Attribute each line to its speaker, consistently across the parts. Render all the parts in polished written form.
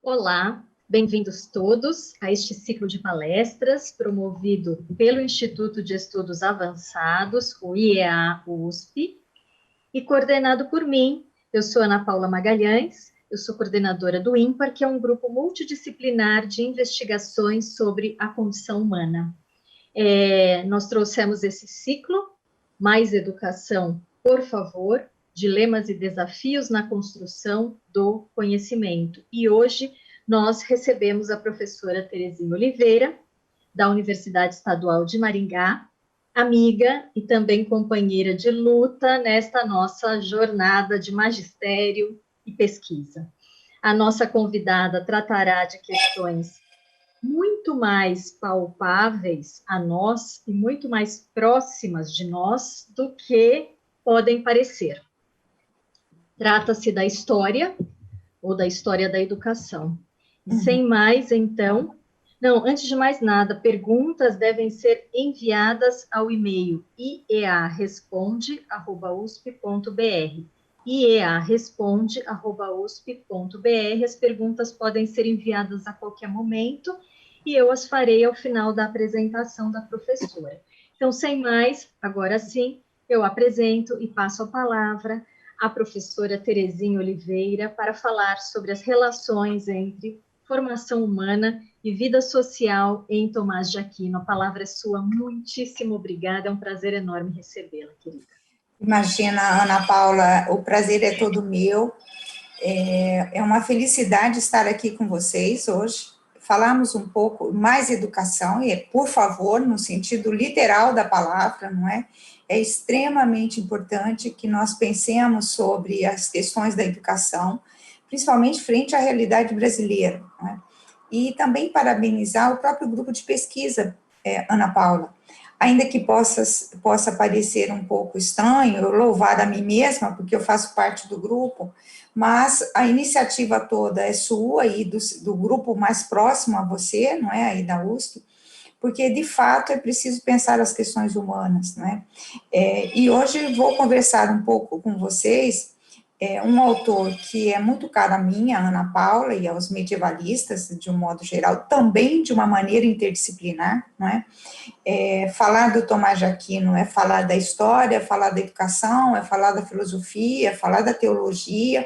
Speaker 1: Olá, bem-vindos todos a este ciclo de palestras promovido pelo Instituto de Estudos Avançados, o IEA-USP, e coordenado por mim. Eu sou Ana Paula Magalhães, eu sou coordenadora do IMPAR, que é um grupo multidisciplinar de investigações sobre a condição humana. Nós trouxemos esse ciclo, Mais Educação, por favor, dilemas e desafios na construção do conhecimento. E hoje nós recebemos a professora Terezinha Oliveira, da Universidade Estadual de Maringá, amiga e também companheira de luta nesta nossa jornada de magistério e pesquisa. A nossa convidada tratará de questões muito mais palpáveis a nós e muito mais próximas de nós do que podem parecer. Trata-se da história ou da história da educação. E sem mais, então... Não, antes de mais nada, perguntas devem ser enviadas ao e-mail iearesponde@usp.br. iearesponde@usp.br. As perguntas podem ser enviadas a qualquer momento e eu as farei ao final da apresentação da professora. Então, sem mais, agora sim, eu apresento e passo a palavra à professora Terezinha Oliveira para falar sobre as relações entre formação humana e vida social em Tomás de Aquino. A palavra é sua, muitíssimo obrigada, é um prazer enorme recebê-la, querida.
Speaker 2: Imagina, Ana Paula, o prazer é todo meu, é uma felicidade estar aqui com vocês hoje, falarmos um pouco mais educação, e por favor, no sentido literal da palavra, não é? É extremamente importante que nós pensemos sobre as questões da educação, principalmente frente à realidade brasileira, não é? E também parabenizar o próprio grupo de pesquisa, Ana Paula, ainda que possa parecer um pouco estranho, eu louvar a mim mesma, porque eu faço parte do grupo, mas a iniciativa toda é sua e do grupo mais próximo a você, não é, aí da USP, porque, de fato, é preciso pensar as questões humanas, não é? E hoje vou conversar um pouco com vocês, um autor que é muito caro a mim, a Ana Paula, e aos medievalistas, de um modo geral, também de uma maneira interdisciplinar, não é? Falar do Tomás de Aquino é falar da história, é falar da educação, é falar da filosofia, é falar da teologia.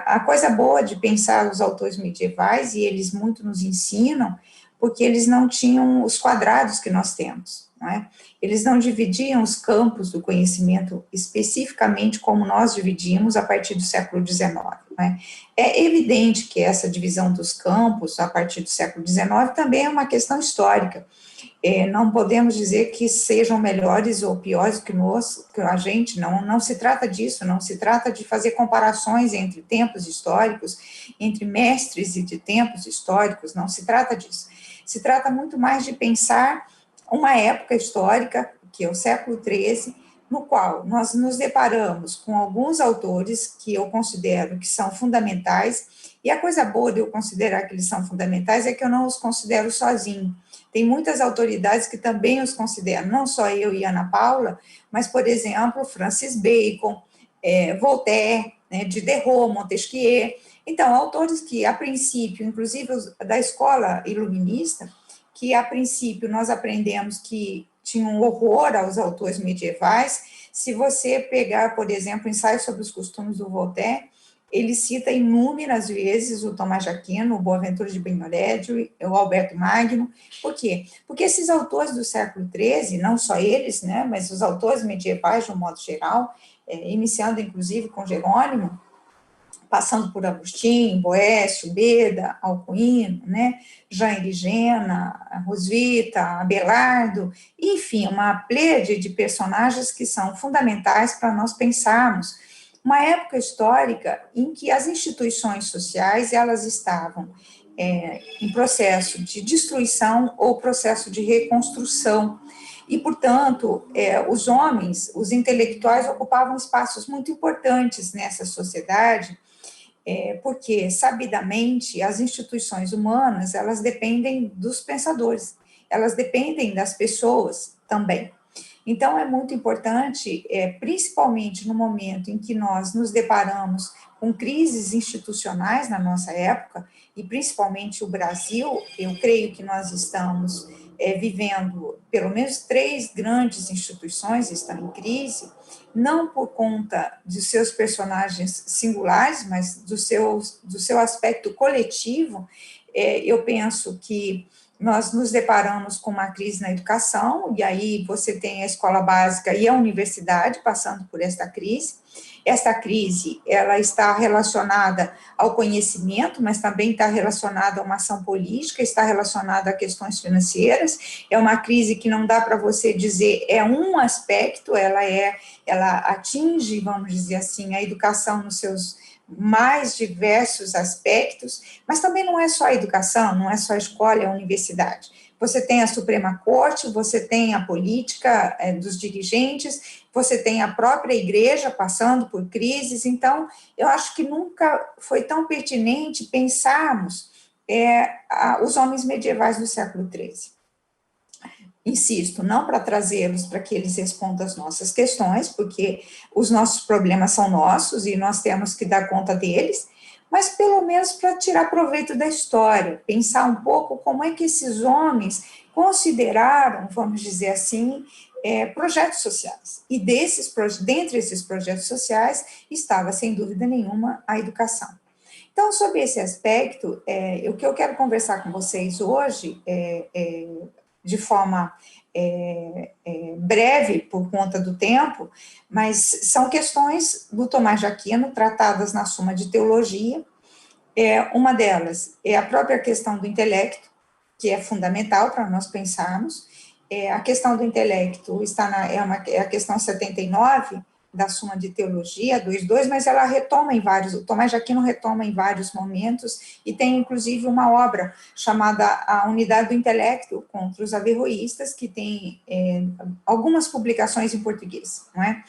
Speaker 2: A coisa boa de pensar os autores medievais, e eles muito nos ensinam, porque eles não tinham os quadrados que nós temos, não é? Eles não dividiam os campos do conhecimento especificamente como nós dividimos a partir do século XIX, não é? É evidente que essa divisão dos campos a partir do século XIX também é uma questão histórica. Não podemos dizer que sejam melhores ou piores que a gente, não se trata disso, não se trata de fazer comparações entre tempos históricos, entre mestres e de tempos históricos, não se trata disso. Se trata muito mais de pensar uma época histórica, que é o século XIII, no qual nós nos deparamos com alguns autores que eu considero que são fundamentais, e a coisa boa de eu considerar que eles são fundamentais é que eu não os considero sozinho. Tem muitas autoridades que também os consideram, não só eu e Ana Paula, mas, por exemplo, Francis Bacon, Voltaire, né, Diderot, Montesquieu. Então, autores que, a princípio, inclusive da escola iluminista, que, a princípio, nós aprendemos que tinham um horror aos autores medievais. Se você pegar, por exemplo, o Ensaio sobre os Costumes do Voltaire, ele cita inúmeras vezes o Tomás de Aquino, o Boaventura de Benhorédio, o Alberto Magno. Por quê? Porque esses autores do século XIII, não só eles, né, mas os autores medievais, de um modo geral, iniciando, inclusive, com Jerônimo, passando por Agostinho, Boécio, Beda, Alcuino, né, Jean Erigena, Rosvita, Abelardo, enfim, uma pleiade de personagens que são fundamentais para nós pensarmos uma época histórica em que as instituições sociais, elas estavam em processo de destruição ou processo de reconstrução, e, portanto, os homens, os intelectuais, ocupavam espaços muito importantes nessa sociedade, porque, sabidamente, as instituições humanas, elas dependem dos pensadores, elas dependem das pessoas também. Então, é muito importante, principalmente no momento em que nós nos deparamos com crises institucionais na nossa época, e principalmente o Brasil, eu creio que nós estamos vivendo, pelo menos 3 grandes instituições estão em crise, não por conta de seus personagens singulares, mas do seu aspecto coletivo. Eu penso que nós nos deparamos com uma crise na educação, e aí você tem a escola básica e a universidade passando por esta crise. Esta crise, ela está relacionada ao conhecimento, mas também está relacionada a uma ação política, está relacionada a questões financeiras. É uma crise que não dá para você dizer é um aspecto, ela atinge, vamos dizer assim, a educação nos seus mais diversos aspectos, mas também não é só a educação, não é só a escola e a universidade. Você tem a Suprema Corte, você tem a política dos dirigentes, você tem a própria igreja passando por crises. Então, eu acho que nunca foi tão pertinente pensarmos os homens medievais do século XIII. Insisto, não para trazê-los para que eles respondam as nossas questões, porque os nossos problemas são nossos e nós temos que dar conta deles, mas pelo menos para tirar proveito da história, pensar um pouco como é que esses homens consideraram, vamos dizer assim, projetos sociais. E dentre esses projetos sociais estava, sem dúvida nenhuma, a educação. Então, sobre esse aspecto, o que eu quero conversar com vocês hoje de forma breve, por conta do tempo, mas são questões do Tomás de Aquino, tratadas na Suma de Teologia. Uma delas é a própria questão do intelecto, que é fundamental para nós pensarmos. A questão do intelecto é a questão 79, da Suma de Teologia, 2.2, mas ela retoma o Tomás de Aquino retoma em vários momentos, e tem inclusive uma obra chamada A Unidade do Intelecto contra os Averroístas, que tem algumas publicações em português, não é?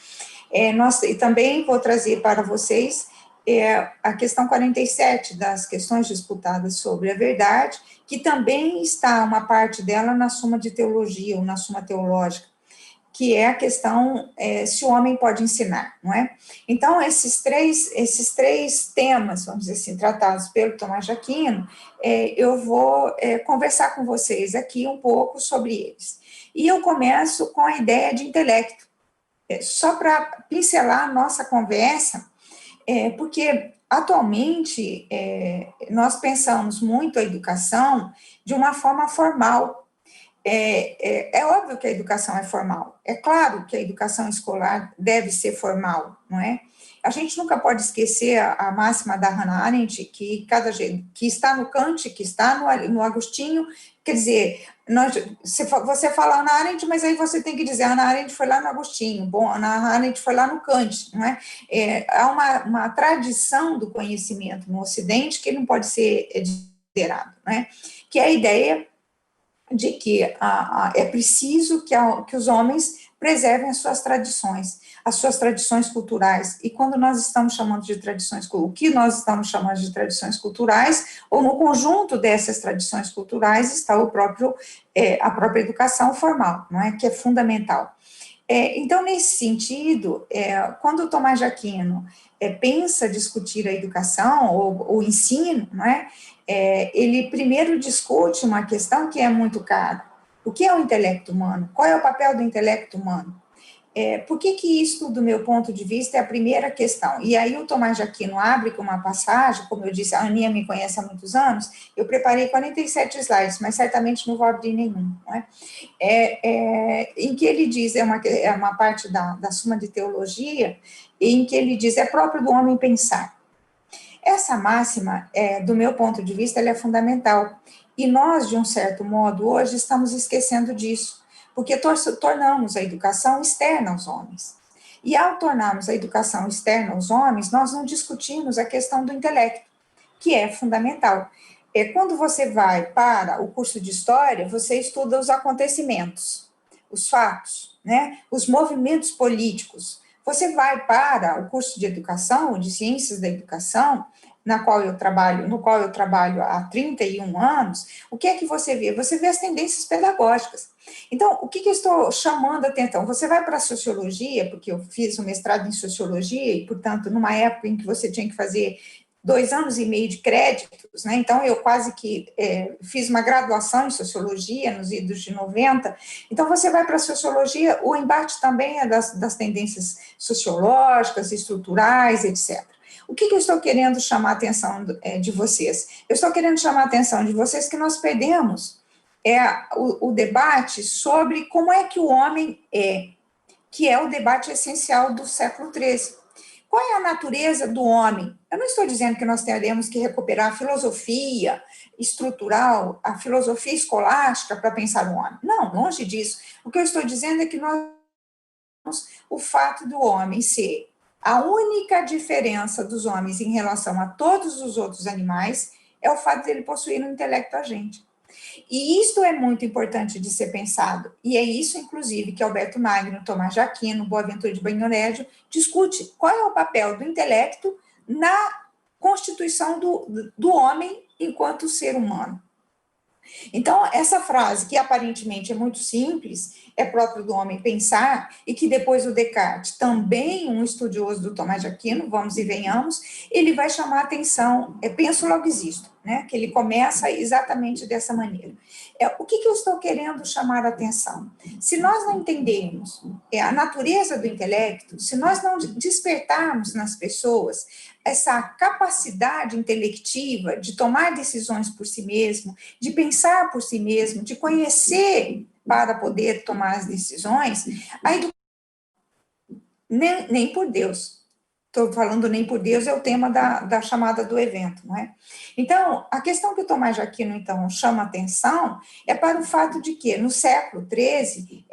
Speaker 2: E também vou trazer para vocês a questão 47 das questões disputadas sobre a verdade, que também está uma parte dela na Suma de Teologia, ou na Suma Teológica, que é a questão se o homem pode ensinar, não é? Então, esses três temas, vamos dizer assim, tratados pelo Tomás de Aquino, eu vou conversar com vocês aqui um pouco sobre eles. E eu começo com a ideia de intelecto, só para pincelar a nossa conversa, porque atualmente nós pensamos muito a educação de uma forma formal. É óbvio que a educação é formal, é claro que a educação escolar deve ser formal, não é? A gente nunca pode esquecer a máxima da Hannah Arendt, que está no Kant, que está no Agostinho, quer dizer, você fala Hannah Arendt, mas aí você tem que dizer, Hannah Arendt foi lá no Agostinho, bom, Hannah Arendt foi lá no Kant, não é? Há uma tradição do conhecimento no Ocidente que não pode ser liderado, não é? Que é a ideia de que é preciso que os homens preservem as suas tradições culturais. E quando nós estamos chamando de tradições, o que nós estamos chamando de tradições culturais, ou no conjunto dessas tradições culturais está a própria educação formal, não é? Que é fundamental. Então, nesse sentido, quando o Tomás de Aquino pensa discutir a educação ou o ensino, não é? Ele primeiro discute uma questão que é muito cara. O que é o intelecto humano? Qual é o papel do intelecto humano? Por que isso, do meu ponto de vista, é a primeira questão? E aí o Tomás de Aquino abre com uma passagem, como eu disse, a Aninha me conhece há muitos anos, eu preparei 47 slides, mas certamente não vou abrir nenhum, não é? Em que ele diz, é uma parte da Suma de Teologia, em que ele diz, é próprio do homem pensar. Essa máxima, do meu ponto de vista, ela é fundamental. E nós, de um certo modo, hoje estamos esquecendo disso, porque tornamos a educação externa aos homens. E ao tornarmos a educação externa aos homens, nós não discutimos a questão do intelecto, que é fundamental. Quando você vai para o curso de História, você estuda os acontecimentos, os fatos, né, os movimentos políticos. Você vai para o curso de Educação, de Ciências da Educação, no qual eu trabalho há 31 anos, o que é que você vê? Você vê as tendências pedagógicas. Então, o que eu estou chamando a atenção? Você vai para a sociologia, porque eu fiz um mestrado em sociologia, e, portanto, numa época em que você tinha que fazer 2 anos e meio de créditos, né? Então, eu quase que fiz uma graduação em sociologia nos idos de 90. Então, você vai para a sociologia, o embate também é das tendências sociológicas, estruturais, etc. O que eu estou querendo chamar a atenção de vocês? Eu estou querendo chamar a atenção de vocês que nós perdemos o debate sobre como é que o homem é, que é o debate essencial do século XIII. Qual é a natureza do homem? Eu não estou dizendo que nós teremos que recuperar a filosofia estrutural, a filosofia escolástica para pensar o homem. Não, longe disso. O que eu estou dizendo é que o fato do homem ser a única diferença dos homens em relação a todos os outros animais é o fato dele possuir um intelecto agente. E isto é muito importante de ser pensado, e é isso, inclusive, que Alberto Magno, Tomás de Aquino, Boaventura de Bagnoregio discute qual é o papel do intelecto na constituição do homem enquanto ser humano. Então, essa frase, que aparentemente é muito simples, é próprio do homem pensar, e que depois o Descartes, também um estudioso do Tomás de Aquino, vamos e venhamos, ele vai chamar a atenção, penso logo existo, né? Que ele começa exatamente dessa maneira. O que eu estou querendo chamar a atenção? Se nós não entendermos a natureza do intelecto, se nós não despertarmos nas pessoas essa capacidade intelectiva de tomar decisões por si mesmo, de pensar por si mesmo, de conhecer para poder tomar as decisões, aí nem por Deus. Estou falando nem por Deus, é o tema da chamada do evento, não é? Então, a questão que o Tomás de Aquino, então, chama atenção é para o fato de que, no século XIII,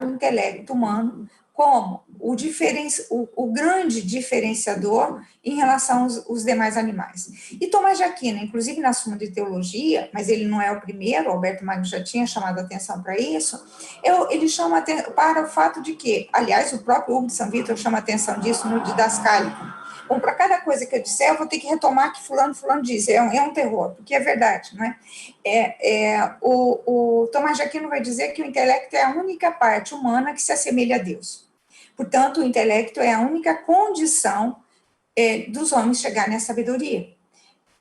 Speaker 2: o intelecto humano como o grande diferenciador em relação aos demais animais. E Tomás de Aquino, inclusive na Suma de Teologia, mas ele não é o primeiro, Alberto Magno já tinha chamado a atenção para isso, ele chama para o fato de que, aliás, o próprio Hugo de São Vítor chama a atenção disso no Didascálico. Bom, para cada coisa que eu disser, eu vou ter que retomar que fulano diz, é um terror, porque é verdade, não é? O Tomás de Aquino vai dizer que o intelecto é a única parte humana que se assemelha a Deus. Portanto, o intelecto é a única condição dos homens chegarem à sabedoria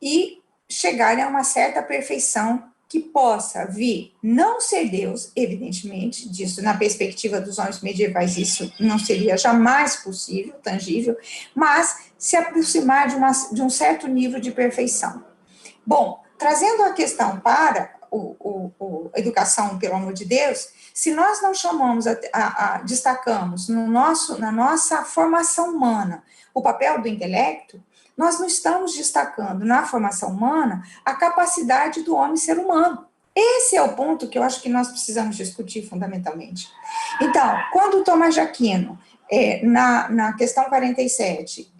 Speaker 2: e chegarem a uma certa perfeição que possa vir não ser Deus, evidentemente, disso na perspectiva dos homens medievais isso não seria jamais possível, tangível, mas se aproximar de um certo nível de perfeição. Bom, trazendo a questão para a educação, pelo amor de Deus, se nós não chamamos, destacamos na nossa formação humana o papel do intelecto, nós não estamos destacando na formação humana a capacidade do homem ser humano. Esse é o ponto que eu acho que nós precisamos discutir fundamentalmente. Então, quando Tomás de Aquino, na questão 47,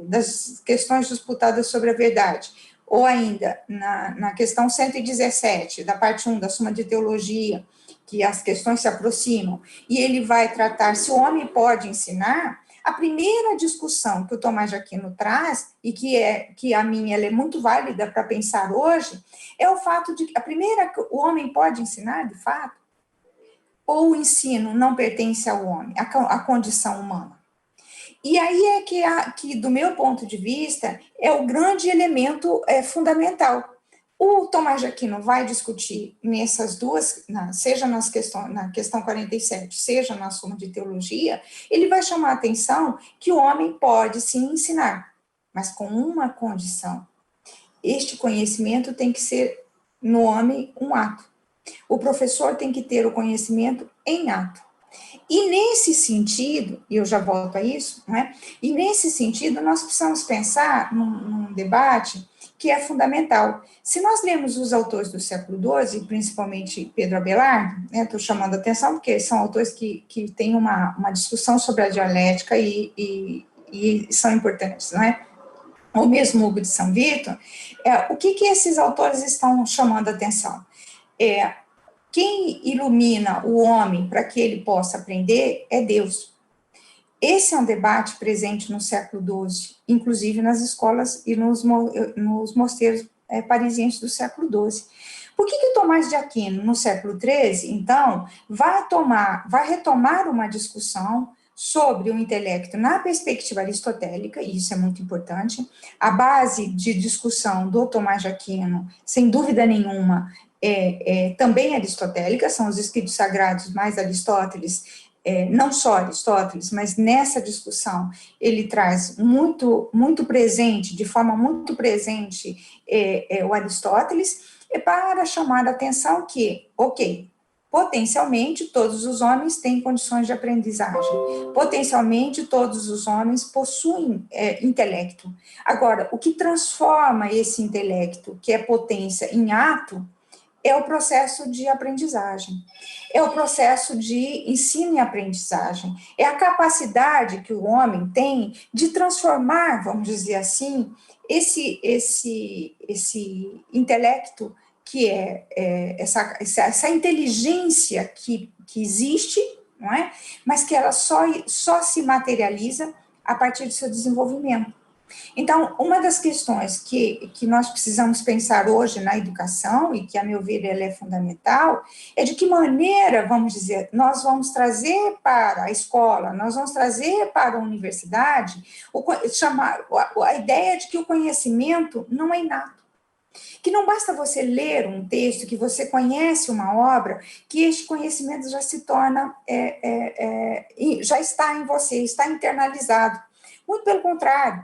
Speaker 2: das questões disputadas sobre a verdade, ou ainda na questão 117, da parte 1 da Suma de Teologia, que as questões se aproximam, e ele vai tratar se o homem pode ensinar, a primeira discussão que o Tomás de Aquino traz, e que a minha ela é muito válida para pensar hoje, é o fato de que o homem pode ensinar, de fato, ou o ensino não pertence ao homem, à condição humana. E aí é que, do meu ponto de vista, é o grande elemento fundamental. O Tomás de Aquino vai discutir nessas duas, seja na questão 47, seja na Suma de Teologia, ele vai chamar a atenção que o homem pode sim ensinar, mas com uma condição. Este conhecimento tem que ser, no homem, um ato. O professor tem que ter o conhecimento em ato. E nesse sentido, e eu já volto a isso, não é? E nesse sentido, nós precisamos pensar num debate que é fundamental. Se nós lemos os autores do século XII, principalmente Pedro Abelardo, estou chamando a atenção porque são autores que têm uma discussão sobre a dialética e são importantes, não é? Ou mesmo Hugo de São Vítor, o que esses autores estão chamando a atenção? Quem ilumina o homem para que ele possa aprender é Deus. Esse é um debate presente no século XII, inclusive nas escolas e nos mosteiros parisienses do século XII. Por que Tomás de Aquino, no século XIII, então, vai retomar uma discussão sobre o intelecto na perspectiva aristotélica, e isso é muito importante. A base de discussão do Tomás de Aquino, sem dúvida nenhuma, também aristotélica, são os escritos sagrados mais Aristóteles, não só Aristóteles, mas nessa discussão ele traz muito presente, de forma muito presente, o Aristóteles, para chamar a atenção que, ok, potencialmente todos os homens têm condições de aprendizagem, potencialmente todos os homens possuem intelecto. Agora, o que transforma esse intelecto, que é potência, em ato, é o processo de aprendizagem, é o processo de ensino e aprendizagem, é a capacidade que o homem tem de transformar, vamos dizer assim, esse intelecto, que essa inteligência que existe, não é? Mas que ela só se materializa a partir do seu desenvolvimento. Então, uma das questões que nós precisamos pensar hoje na educação, e que, a meu ver, ela é fundamental, é de que maneira, vamos dizer, nós vamos trazer para a escola, nós vamos trazer para a universidade a ideia de que o conhecimento não é inato. Que não basta você ler um texto, que você conhece uma obra, que este conhecimento já se torna, já está em você, está internalizado. Muito pelo contrário.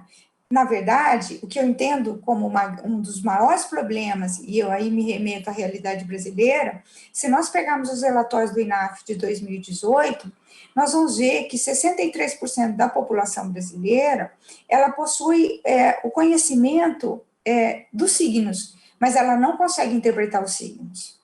Speaker 2: Na verdade, o que eu entendo como um dos maiores problemas, e eu aí me remeto à realidade brasileira, se nós pegarmos os relatórios do INAF de 2018, nós vamos ver que 63% da população brasileira, ela possui o conhecimento dos signos, mas ela não consegue interpretar os signos.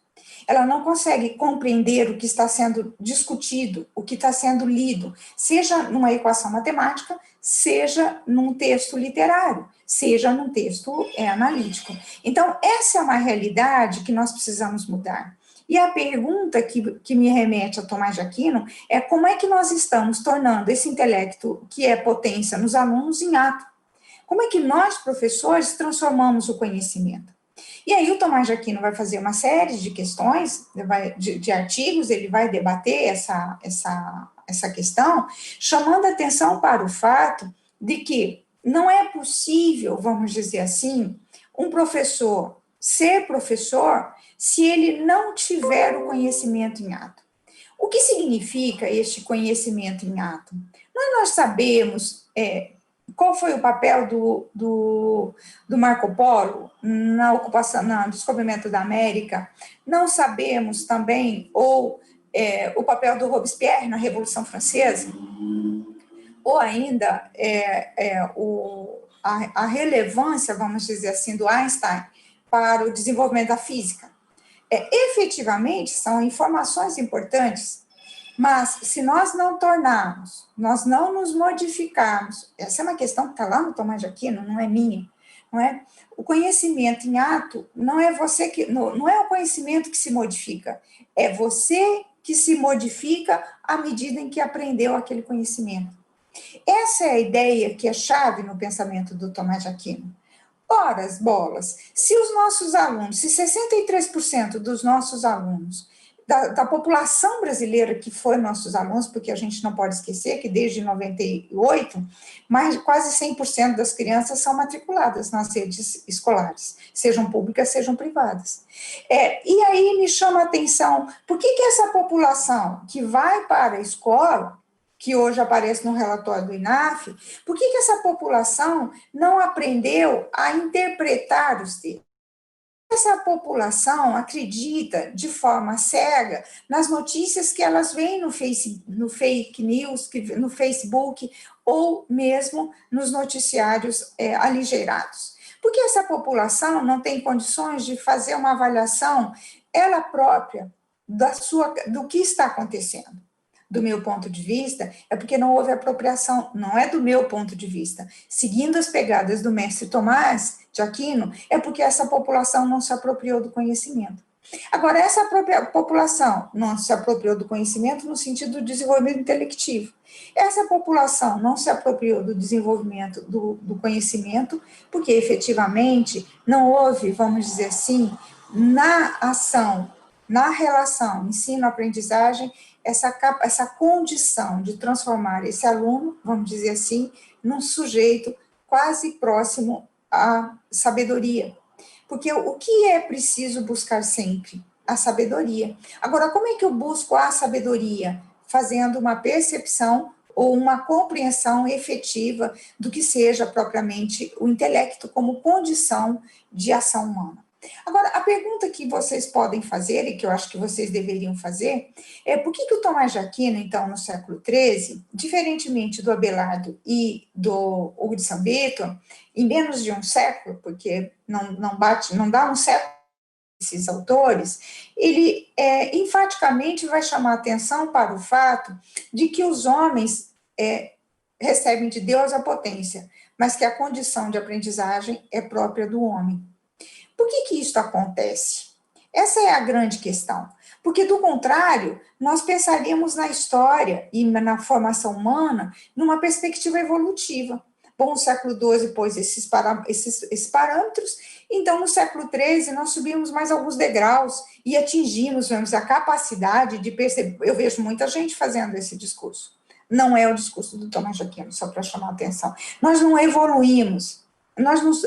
Speaker 2: Ela não consegue compreender o que está sendo discutido, o que está sendo lido, seja numa equação matemática, seja num texto literário, seja num texto analítico. Então, essa é uma realidade que nós precisamos mudar. E a pergunta que me remete a Tomás de Aquino é como é que nós estamos tornando esse intelecto, que é potência nos alunos, em ato? Como é que nós, professores, transformamos o conhecimento? E aí o Tomás de Aquino vai fazer uma série de questões, de artigos, ele vai debater essa questão, chamando atenção para o fato de que não é possível, vamos dizer assim, um professor ser professor se ele não tiver o conhecimento em ato. O que significa este conhecimento em ato? Nós sabemos qual foi o papel do Marco Polo na ocupação, no descobrimento da América. Não sabemos também o papel do Robespierre na Revolução Francesa, ou ainda a relevância, vamos dizer assim, do Einstein para o desenvolvimento da física. Efetivamente, são informações importantes, mas se nós não tornarmos, nós não nos modificarmos, essa é uma questão que está lá no Tomás de Aquino, não é minha, não é? O conhecimento em ato não é você que, não é o conhecimento que se modifica, é você que se modifica à medida em que aprendeu aquele conhecimento. Essa é a ideia que é chave no pensamento do Tomás de Aquino. Ora, as bolas, se os nossos alunos, se 63% dos nossos alunos, da população brasileira que foi nossos alunos, porque a gente não pode esquecer que desde 98, quase 100% das crianças são matriculadas nas redes escolares, sejam públicas, sejam privadas. E aí me chama a atenção, por que essa população que vai para a escola, que hoje aparece no relatório do INAF, por que essa população não aprendeu a interpretar os textos? Essa população acredita de forma cega nas notícias que elas veem no fake news, no Facebook, ou mesmo nos noticiários aligerados. Porque essa população não tem condições de fazer uma avaliação, ela própria, do que está acontecendo. Do meu ponto de vista, é porque não houve apropriação, não é do meu ponto de vista. Seguindo as pegadas do mestre Tomás de Aquino, é porque essa população não se apropriou do conhecimento. Agora, essa própria população não se apropriou do conhecimento no sentido do desenvolvimento intelectivo. Essa população não se apropriou do desenvolvimento do conhecimento, porque efetivamente não houve, vamos dizer assim, na ação, na relação ensino-aprendizagem, essa condição de transformar esse aluno, vamos dizer assim, num sujeito quase próximo à sabedoria. Porque o que é preciso buscar sempre? A sabedoria. Agora, como é que eu busco a sabedoria? Fazendo uma percepção ou uma compreensão efetiva do que seja propriamente o intelecto como condição de ação humana. Agora, a pergunta que vocês podem fazer, e que eu acho que vocês deveriam fazer, é por que o Tomás de Aquino, então, no século XIII, diferentemente do Abelardo e do Hugo de São Vito, em menos de um século, porque não dá um século esses autores, ele enfaticamente vai chamar a atenção para o fato de que os homens recebem de Deus a potência, mas que a condição de aprendizagem é própria do homem. Por que isso acontece? Essa é a grande questão. Porque, do contrário, nós pensaríamos na história e na formação humana numa perspectiva evolutiva. Bom, o século XII pôs esses parâmetros, então, no século XIII, nós subimos mais alguns degraus e atingimos, a capacidade de perceber. Eu vejo muita gente fazendo esse discurso. Não é o discurso do Tomás de Aquino, só para chamar a atenção. Nós não evoluímos.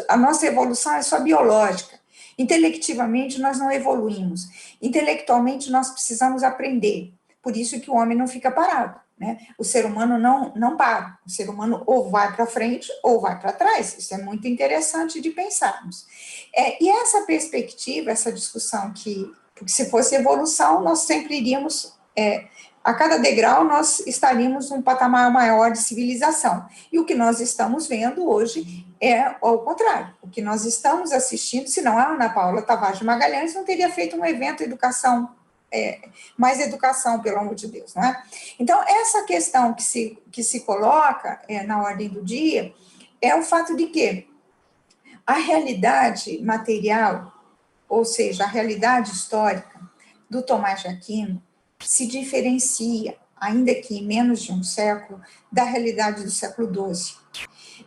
Speaker 2: A nossa evolução é só biológica. Intelectivamente, nós não evoluímos. Intelectualmente, nós precisamos aprender. Por isso que o homem não fica parado, né? O ser humano não para. O ser humano ou vai para frente ou vai para trás. Isso é muito interessante de pensarmos. E essa perspectiva, essa discussão porque se fosse evolução, nós sempre iríamos... a cada degrau, nós estaríamos num patamar maior de civilização. E o que nós estamos vendo hoje é ao contrário. O que nós estamos assistindo, senão a Ana Paula Tavares de Magalhães não teria feito um evento educação, mais educação, pelo amor de Deus, não é? Então, essa questão que se coloca na ordem do dia é o fato de que a realidade material, ou seja, a realidade histórica do Tomás de Aquino, se diferencia, ainda que em menos de um século, da realidade do século XII.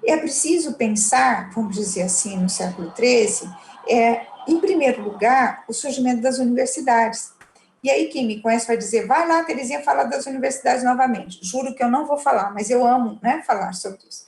Speaker 2: É preciso pensar, vamos dizer assim, no século XIII, em primeiro lugar, o surgimento das universidades. E aí quem me conhece vai dizer, vai lá, Terezinha, falar das universidades novamente. Juro que eu não vou falar, mas eu amo, né, falar sobre isso.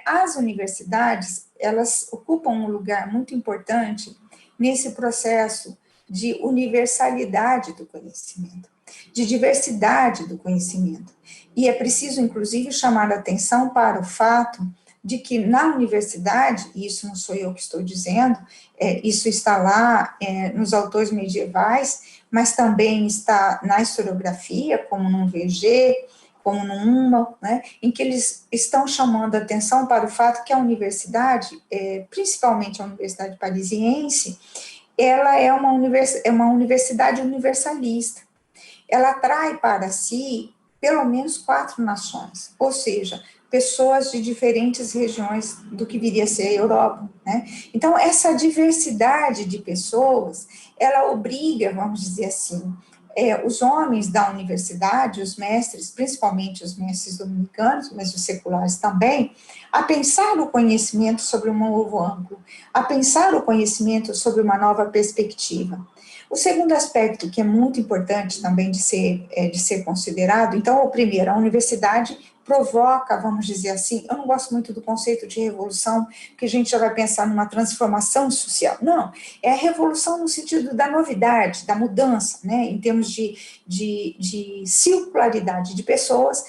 Speaker 2: As universidades, elas ocupam um lugar muito importante nesse processo de universalidade do conhecimento, de diversidade do conhecimento. E é preciso, inclusive, chamar a atenção para o fato de que na universidade, e isso não sou eu que estou dizendo, isso está lá nos autores medievais, mas também está na historiografia, como no VG, como no UMA, né, em que eles estão chamando a atenção para o fato que a universidade, principalmente a Universidade Parisiense, ela é uma universidade universalista. Ela atrai para si pelo menos 4 nações, ou seja, pessoas de diferentes regiões do que viria a ser a Europa, né? Então, essa diversidade de pessoas, ela obriga, vamos dizer assim, os homens da universidade, os mestres, principalmente os mestres dominicanos, mas os seculares também, a pensar o conhecimento sobre um novo ângulo, a pensar o conhecimento sobre uma nova perspectiva. O segundo aspecto, que é muito importante também de ser considerado, então, o primeiro, a universidade provoca, vamos dizer assim, eu não gosto muito do conceito de revolução, porque a gente já vai pensar numa transformação social. Não, é a revolução no sentido da novidade, da mudança, né, em termos de circularidade de pessoas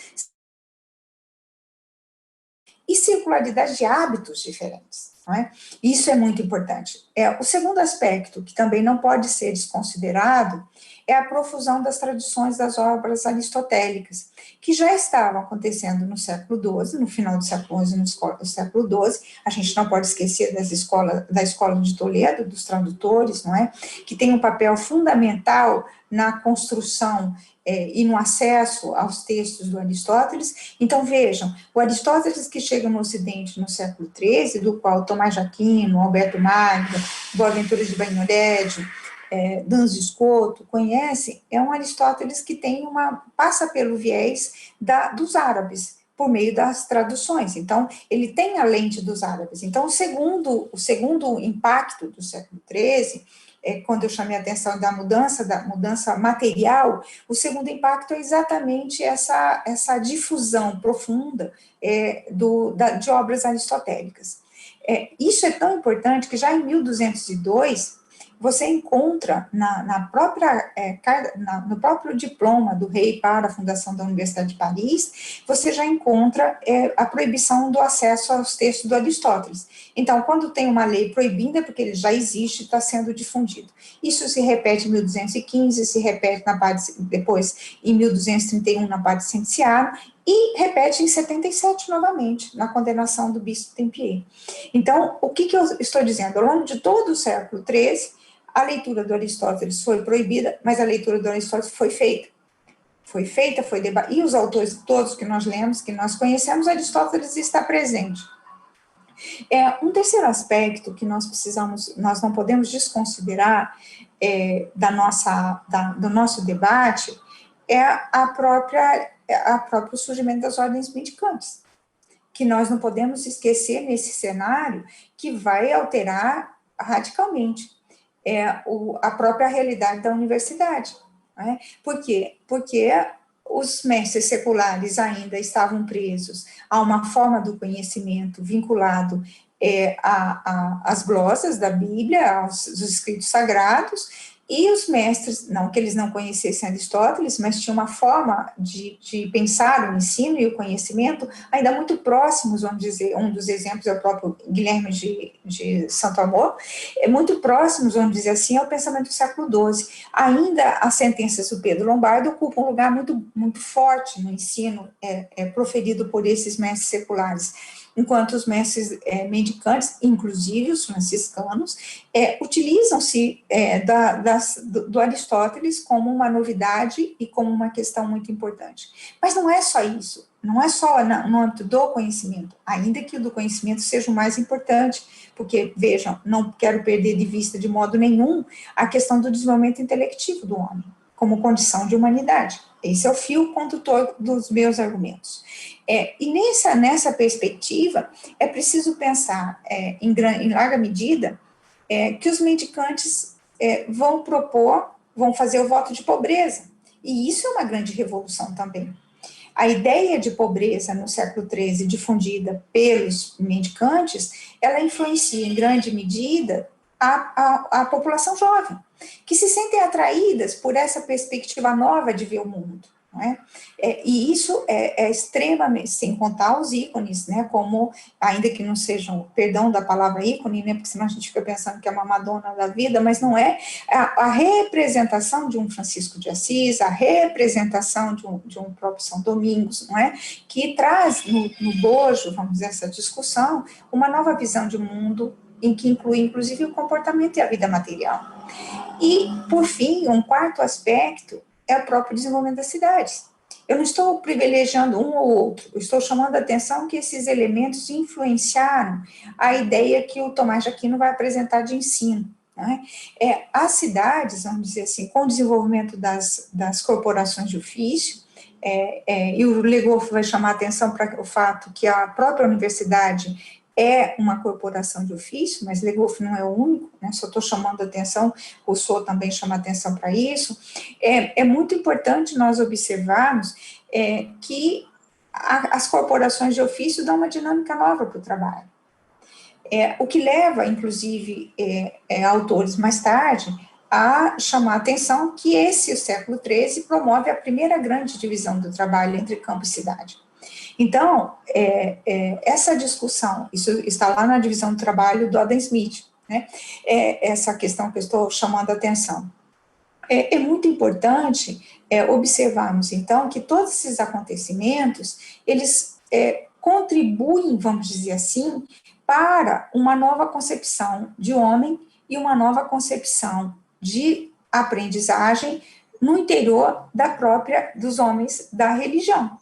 Speaker 2: e circularidade de hábitos diferentes. Não é? Isso é muito importante. O segundo aspecto, que também não pode ser desconsiderado, é a profusão das tradições das obras aristotélicas, que já estavam acontecendo no século XII, no final do século XI, no século XII. A gente não pode esquecer da escola de Toledo, dos tradutores, não é? Que tem um papel fundamental na construção e no acesso aos textos do Aristóteles. Então, vejam, o Aristóteles que chega no Ocidente no século XIII, do qual Tomás de Aquino, Alberto Magno, Boaventura de Bagnoregio, Duns de Escoto conhecem, é um Aristóteles que passa pelo viés dos árabes, por meio das traduções. Então, ele tem a lente dos árabes. Então, o segundo impacto do século XIII quando eu chamei a atenção da mudança material, o segundo impacto é exatamente essa difusão profunda de obras aristotélicas. Isso é tão importante que já em 1202, você encontra no próprio diploma do rei para a fundação da Universidade de Paris, você já encontra a proibição do acesso aos textos do Aristóteles. Então, quando tem uma lei proibindo, é porque ele já existe e está sendo difundido. Isso se repete em 1215, se repete depois em 1231 na parte de Cinciano, e repete em 77 novamente, na condenação do bispo Tempier. Então, o que eu estou dizendo? Ao longo de todo o século XIII, a leitura do Aristóteles foi proibida, mas a leitura do Aristóteles foi feita. Foi debatida, e os autores todos que nós lemos, que nós conhecemos, Aristóteles está presente. Um terceiro aspecto que nós não podemos desconsiderar do nosso debate é o próprio surgimento das ordens mendicantes, que nós não podemos esquecer nesse cenário que vai alterar radicalmente a própria realidade da universidade. Né? Por quê? Porque os mestres seculares ainda estavam presos a uma forma do conhecimento vinculado às glosas da Bíblia, aos escritos sagrados, e os mestres, não que eles não conhecessem Aristóteles, mas tinham uma forma de pensar o ensino e o conhecimento ainda muito próximos, vamos dizer, um dos exemplos é o próprio Guilherme de Santo Amor, muito próximos, vamos dizer assim, ao pensamento do século XII. Ainda as sentenças do Pedro Lombardo ocupam um lugar muito, muito forte no ensino proferido por esses mestres seculares, enquanto os mestres mendicantes, inclusive os franciscanos, utilizam-se do Aristóteles como uma novidade e como uma questão muito importante. Mas não é só isso, não é só no âmbito do conhecimento, ainda que o do conhecimento seja o mais importante, porque, vejam, não quero perder de vista de modo nenhum a questão do desenvolvimento intelectivo do homem, como condição de humanidade. Esse é o fio condutor dos meus argumentos. E nessa perspectiva, é preciso pensar, em larga medida, que os mendicantes vão fazer o voto de pobreza. E isso é uma grande revolução também. A ideia de pobreza no século XIII, difundida pelos mendicantes, ela influencia em grande medida a população jovem, que se sentem atraídas por essa perspectiva nova de ver o mundo. Não é? E isso é extremamente, sem contar os ícones, né, como, ainda que não sejam, perdão da palavra ícone, né, porque senão a gente fica pensando que é uma Madonna da vida, mas não é, a representação de um Francisco de Assis, a representação de um próprio São Domingos, não é, que traz no bojo, vamos dizer, essa discussão, uma nova visão de mundo, em que inclui, inclusive, o comportamento e a vida material. E, por fim, um quarto aspecto é o próprio desenvolvimento das cidades. Eu não estou privilegiando um ou outro, eu estou chamando a atenção que esses elementos influenciaram a ideia que o Tomás de Aquino vai apresentar de ensino. Né? As cidades, vamos dizer assim, com o desenvolvimento das corporações de ofício, e o Legoff vai chamar a atenção para o fato que a própria universidade é uma corporação de ofício, mas Legoff não é o único, né? Só estou chamando a atenção, Rousseau também chama a atenção para isso. É muito importante nós observarmos que as corporações de ofício dão uma dinâmica nova para o trabalho. O que leva, inclusive, autores mais tarde a chamar a atenção que o século XIII promove a primeira grande divisão do trabalho entre campo e cidade. Então, essa discussão, isso está lá na divisão do trabalho do Adam Smith, né? Essa questão que eu estou chamando a atenção. É muito importante observarmos, então, que todos esses acontecimentos, eles contribuem, vamos dizer assim, para uma nova concepção de homem e uma nova concepção de aprendizagem no interior dos homens da religião.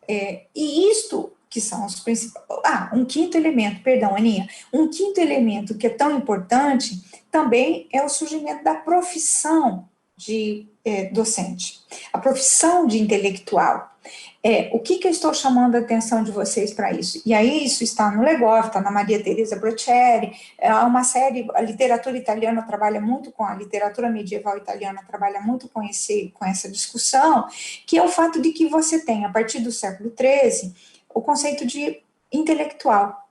Speaker 2: E isto, que são os principais... um quinto elemento, perdão, Aninha, um quinto elemento que é tão importante também é o surgimento da profissão de docente, a profissão de intelectual. O que eu estou chamando a atenção de vocês para isso? E aí isso está no Legoff, está na Maria Teresa Broccieri, há uma série, a literatura italiana trabalha muito com, a literatura medieval italiana trabalha muito com essa discussão, que é o fato de que você tem, a partir do século XIII, o conceito de intelectual.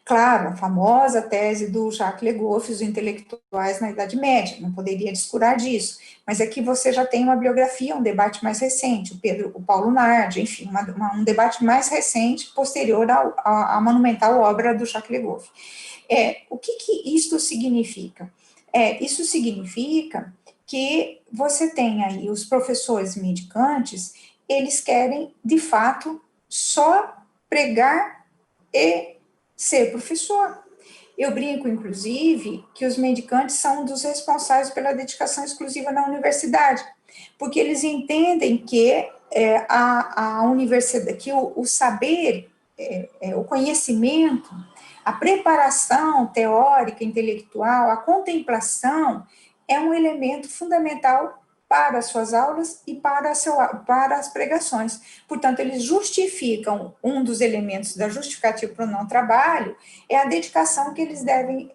Speaker 2: Claro, a famosa tese do Jacques Legoff, os intelectuais na Idade Média, não poderia descurar disso, mas aqui você já tem uma biografia, um debate mais recente, o Paulo Nardi, enfim, um debate mais recente, posterior à monumental obra do Jacques Legoff. O que isto significa? Isso significa que você tem aí os professores mendicantes, eles querem, de fato, só pregar e ser professor. Eu brinco, inclusive, que os mendicantes são um dos responsáveis pela dedicação exclusiva na universidade, porque eles entendem que a universidade, que o saber, o conhecimento, a preparação teórica, intelectual, a contemplação é um elemento fundamental para as suas aulas e para as pregações. Portanto, eles justificam, um dos elementos da justificativa para o não trabalho é a dedicação que eles devem,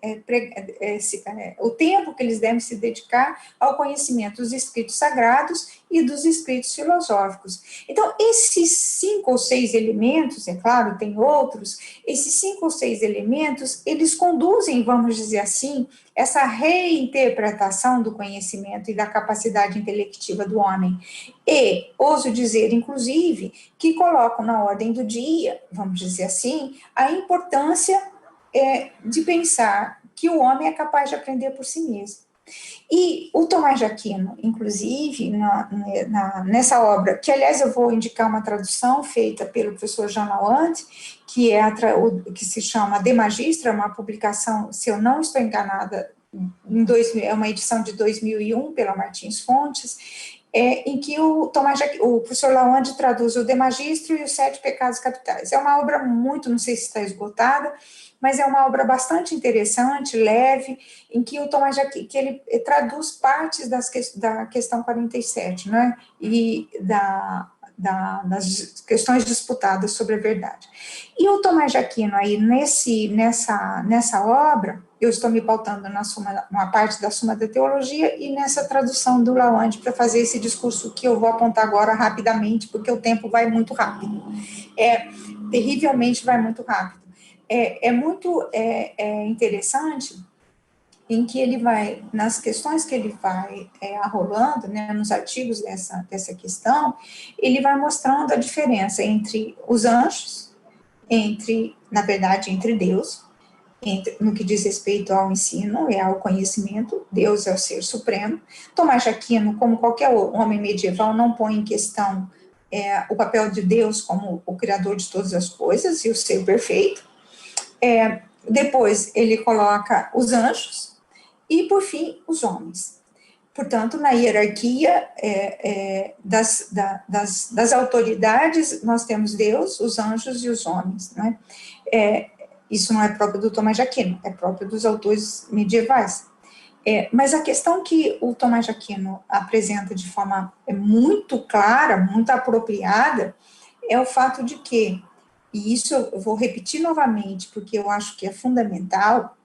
Speaker 2: o tempo que eles devem se dedicar ao conhecimento dos escritos sagrados e dos escritos filosóficos. Então, esses 5 ou 6 elementos, é claro, tem outros, esses 5 ou 6 elementos, eles conduzem, vamos dizer assim, essa reinterpretação do conhecimento e da capacidade intelectiva do homem. E, ouso dizer, inclusive, que colocam na ordem do dia, vamos dizer assim, a importância de pensar que o homem é capaz de aprender por si mesmo. E o Tomás de Aquino, inclusive, nessa obra, que aliás eu vou indicar uma tradução feita pelo professor Jean Lalande, que se chama De Magistra, uma publicação, se eu não estou enganada, é uma edição de 2001 pela Martins Fontes, em que o professor Lalande traduz o De Magistro e os 7 Pecados Capitais. É uma obra muito, não sei se está esgotada, mas é uma obra bastante interessante, leve, em que o Tomás de Aquino, que ele traduz partes da questão 47, né, e das questões disputadas sobre a verdade. E o Tomás de Aquino, aí, nessa obra, eu estou me pautando numa parte da Suma da Teologia e nessa tradução do Lalande para fazer esse discurso que eu vou apontar agora rapidamente, porque o tempo vai muito rápido. Terrivelmente vai muito rápido. Muito interessante em que ele vai, nas questões que ele vai arrolando, né, nos artigos dessa questão, ele vai mostrando a diferença entre os anjos, na verdade, entre Deus, no que diz respeito ao ensino e ao conhecimento, Deus é o ser supremo. Tomás de Aquino, como qualquer homem medieval, não põe em questão o papel de Deus como o criador de todas as coisas e o ser perfeito. Depois ele coloca os anjos e, por fim, os homens. Portanto, na hierarquia das autoridades, nós temos Deus, os anjos e os homens, né? Isso não é próprio do Tomás de Aquino, é próprio dos autores medievais. Mas a questão que o Tomás de Aquino apresenta de forma muito clara, muito apropriada, é o fato de que, e isso eu vou repetir novamente, porque eu acho que é fundamental,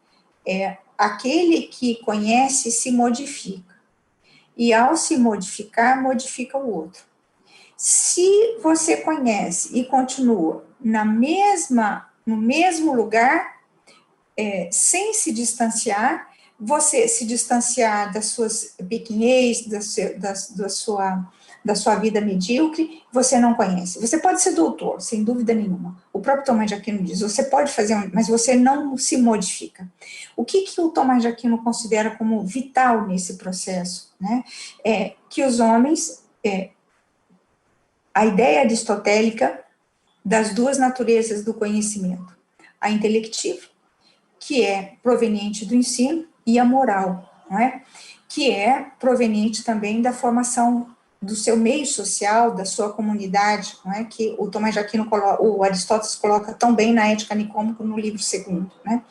Speaker 2: aquele que conhece se modifica. E ao se modificar, modifica o outro. Se você conhece e continua no mesmo lugar, sem se distanciar, você se distanciar das suas pequenez, da sua vida medíocre, você não conhece. Você pode ser doutor, sem dúvida nenhuma. O próprio Tomás de Aquino diz, você pode fazer, mas você não se modifica. O que o Tomás de Aquino considera como vital nesse processo? Né? Que os homens, a ideia aristotélica das duas naturezas do conhecimento, a intelectiva, que é proveniente do ensino, e a moral, não é? Que é proveniente também da formação do seu meio social, da sua comunidade, não é? Que o Tomás de Aquino, o Aristóteles coloca tão bem na Ética Nicômaco no livro segundo, né?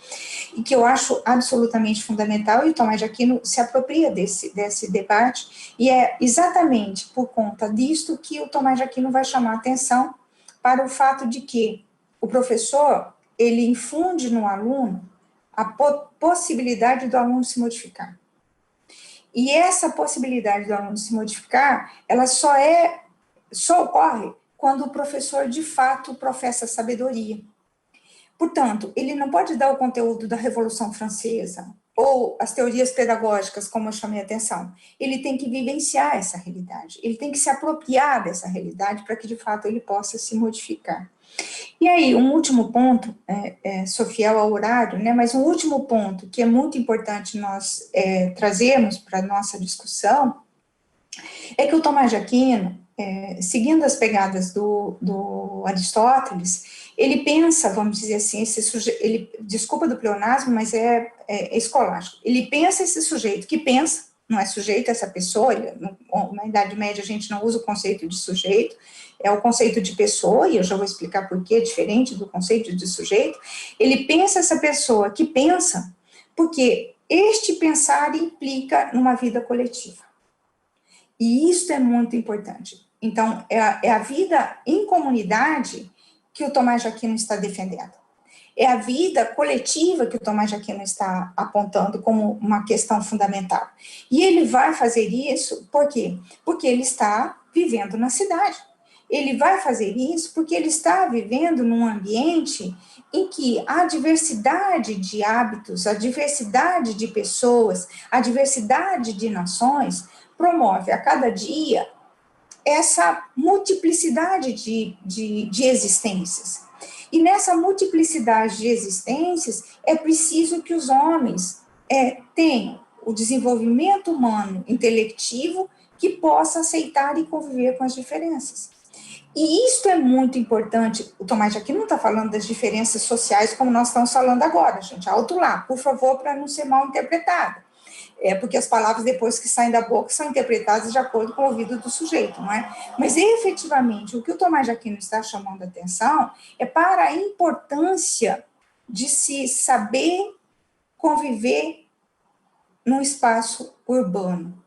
Speaker 2: E que eu acho absolutamente fundamental, e o Tomás de Aquino se apropria desse debate, e é exatamente por conta disto que o Tomás de Aquino vai chamar a atenção para o fato de que o professor, ele infunde no aluno a possibilidade do aluno se modificar. E essa possibilidade do aluno se modificar, ela só ocorre quando o professor, de fato, professa sabedoria. Portanto, ele não pode dar o conteúdo da Revolução Francesa ou as teorias pedagógicas, como eu chamei a atenção. Ele tem que vivenciar essa realidade, ele tem que se apropriar dessa realidade para que, de fato, ele possa se modificar. E aí, um último ponto, sou fiel ao horário, né, mas um último ponto que é muito importante nós trazermos para a nossa discussão é que o Tomás de Aquino, seguindo as pegadas do Aristóteles, ele pensa, vamos dizer assim, desculpa do pleonasmo, mas é escolástico, ele pensa esse sujeito que pensa, não é sujeito essa pessoa, na Idade Média a gente não usa o conceito de sujeito, é o conceito de pessoa, e eu já vou explicar por que é diferente do conceito de sujeito. Ele pensa essa pessoa que pensa, porque este pensar implica numa vida coletiva. E isso é muito importante. Então, é a vida em comunidade que o Tomás de Aquino está defendendo. É a vida coletiva que o Tomás de Aquino está apontando como uma questão fundamental. E ele vai fazer isso, por quê? Porque ele está vivendo na cidade. Ele vai fazer isso porque ele está vivendo num ambiente em que a diversidade de hábitos, a diversidade de pessoas, a diversidade de nações promove a cada dia essa multiplicidade de existências. E nessa multiplicidade de existências é preciso que os homens tenham o desenvolvimento humano intelectivo que possa aceitar e conviver com as diferenças. E isso é muito importante. O Tomás de Aquino não está falando das diferenças sociais como nós estamos falando agora, gente. Alto lá, por favor, para não ser mal interpretado. Porque as palavras, depois que saem da boca, são interpretadas de acordo com o ouvido do sujeito, não é? Mas, efetivamente, o que o Tomás de Aquino está chamando a atenção é para a importância de se saber conviver num espaço urbano,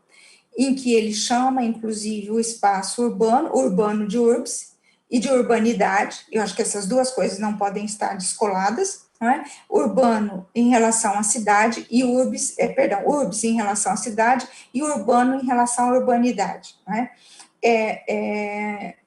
Speaker 2: em que ele chama, inclusive, o espaço urbano de urbs e de urbanidade. Eu acho que essas duas coisas não podem estar descoladas, não é? Urbano em relação à cidade e urbs em relação à cidade e urbano em relação à urbanidade, não é?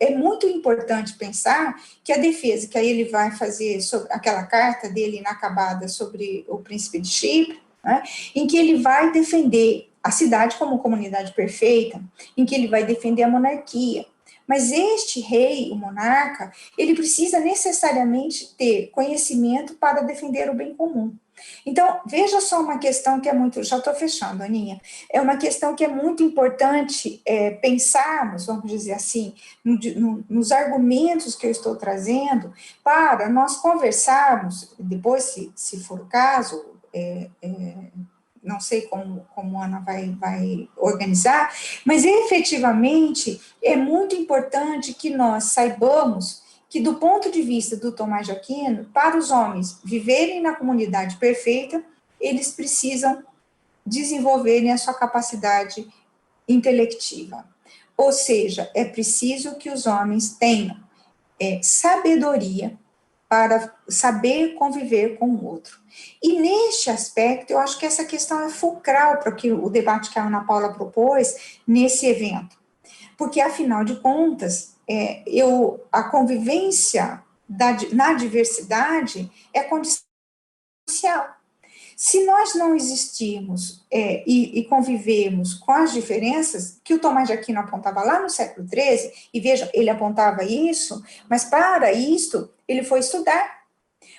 Speaker 2: É muito importante pensar que a defesa que aí ele vai fazer sobre aquela carta dele inacabada sobre o príncipe de Chipre, né, em que ele vai defender a cidade como comunidade perfeita, em que ele vai defender a monarquia. Mas este rei, o monarca, ele precisa necessariamente ter conhecimento para defender o bem comum. Então, veja só uma questão que é muito... Já estou fechando, Aninha. É uma questão que é muito importante pensarmos, vamos dizer assim, nos argumentos que eu estou trazendo, para nós conversarmos, depois, se for o caso, não sei como a Ana vai organizar, mas efetivamente é muito importante que nós saibamos que, do ponto de vista do Tomás de Aquino, para os homens viverem na comunidade perfeita, eles precisam desenvolverem a sua capacidade intelectiva. Ou seja, é preciso que os homens tenham sabedoria para saber conviver com o outro. E neste aspecto, eu acho que essa questão é fulcral para o debate que a Ana Paula propôs nesse evento. Porque, afinal de contas, a convivência na diversidade é condição social. Se nós não existirmos e convivemos com as diferenças, que o Tomás de Aquino apontava lá no século XIII, e veja, ele apontava isso, mas para isto ele foi estudar.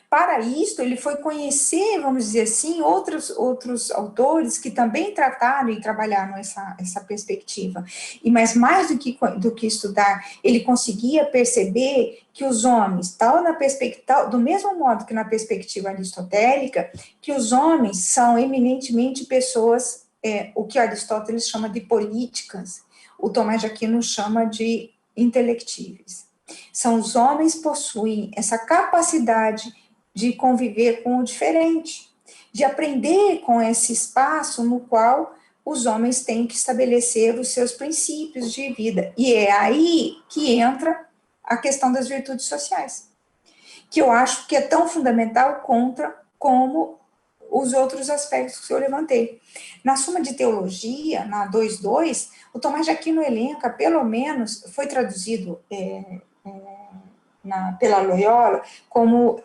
Speaker 2: Para isto, ele foi conhecer, vamos dizer assim, outros autores que também trataram e trabalharam essa perspectiva. Mas mais do que estudar, ele conseguia perceber que os homens, do mesmo modo que na perspectiva aristotélica, que os homens são eminentemente pessoas, o que Aristóteles chama de políticas. o Tomás de Aquino chama de intelectíveis. São os homens que possuem essa capacidade de conviver com o diferente, de aprender com esse espaço no qual os homens têm que estabelecer os seus princípios de vida. E é aí que entra a questão das virtudes sociais, que eu acho que é tão fundamental como os outros aspectos que eu levantei. Na Suma de Teologia, na 2.2, o Tomás de Aquino elenca, pelo menos, foi traduzido pela Loyola como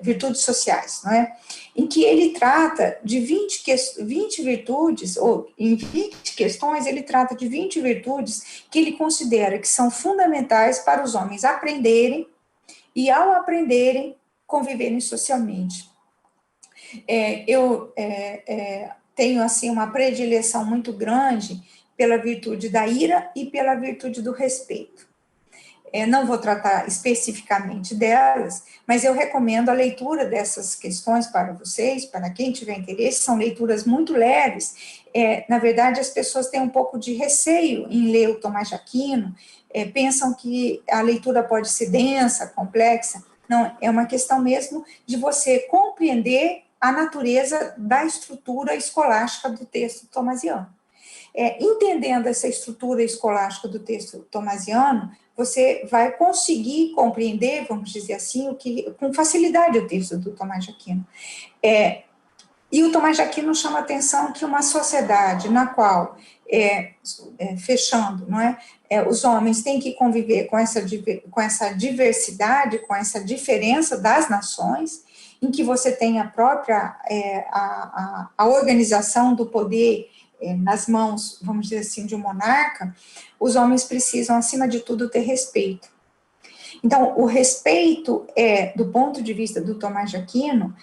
Speaker 2: virtudes sociais, não é? Em que ele trata de 20 virtudes, ou em 20 questões, ele trata de 20 virtudes que ele considera que são fundamentais para os homens aprenderem e, ao aprenderem, conviverem socialmente. Eu tenho, assim, uma predileção muito grande pela virtude da ira e pela virtude do respeito. Não vou tratar especificamente delas, mas eu recomendo a leitura dessas questões para vocês, para quem tiver interesse. São leituras muito leves. Na verdade, as pessoas têm um pouco de receio em ler o Tomás de Aquino, pensam que a leitura pode ser densa, complexa. Não, é uma questão mesmo de você compreender a natureza da estrutura escolástica do texto tomasiano. Entendendo essa estrutura escolástica do texto tomasiano, você vai conseguir compreender, vamos dizer assim, com facilidade o texto do Tomás de Aquino. E o Tomás de Aquino chama a atenção que uma sociedade na qual, fechando, não é? Os homens têm que conviver com essa diversidade, com essa diferença das nações, em que você tem a própria a organização do poder nas mãos, vamos dizer assim, de um monarca. Os homens precisam, acima de tudo, ter respeito. Então, o respeito do ponto de vista do Tomás de Aquino,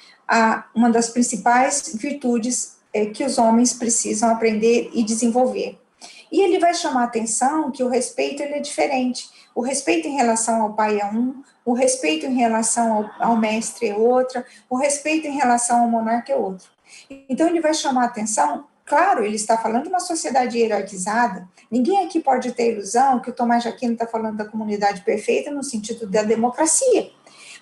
Speaker 2: uma das principais virtudes que os homens precisam aprender e desenvolver. E ele vai chamar a atenção que o respeito ele é diferente. O respeito em relação ao pai é um, o respeito em relação ao mestre é outra, o respeito em relação ao monarca é outro. Então, ele vai chamar a atenção. Claro, ele está falando de uma sociedade hierarquizada. Ninguém aqui pode ter ilusão que o Tomás de Aquino está falando da comunidade perfeita no sentido da democracia,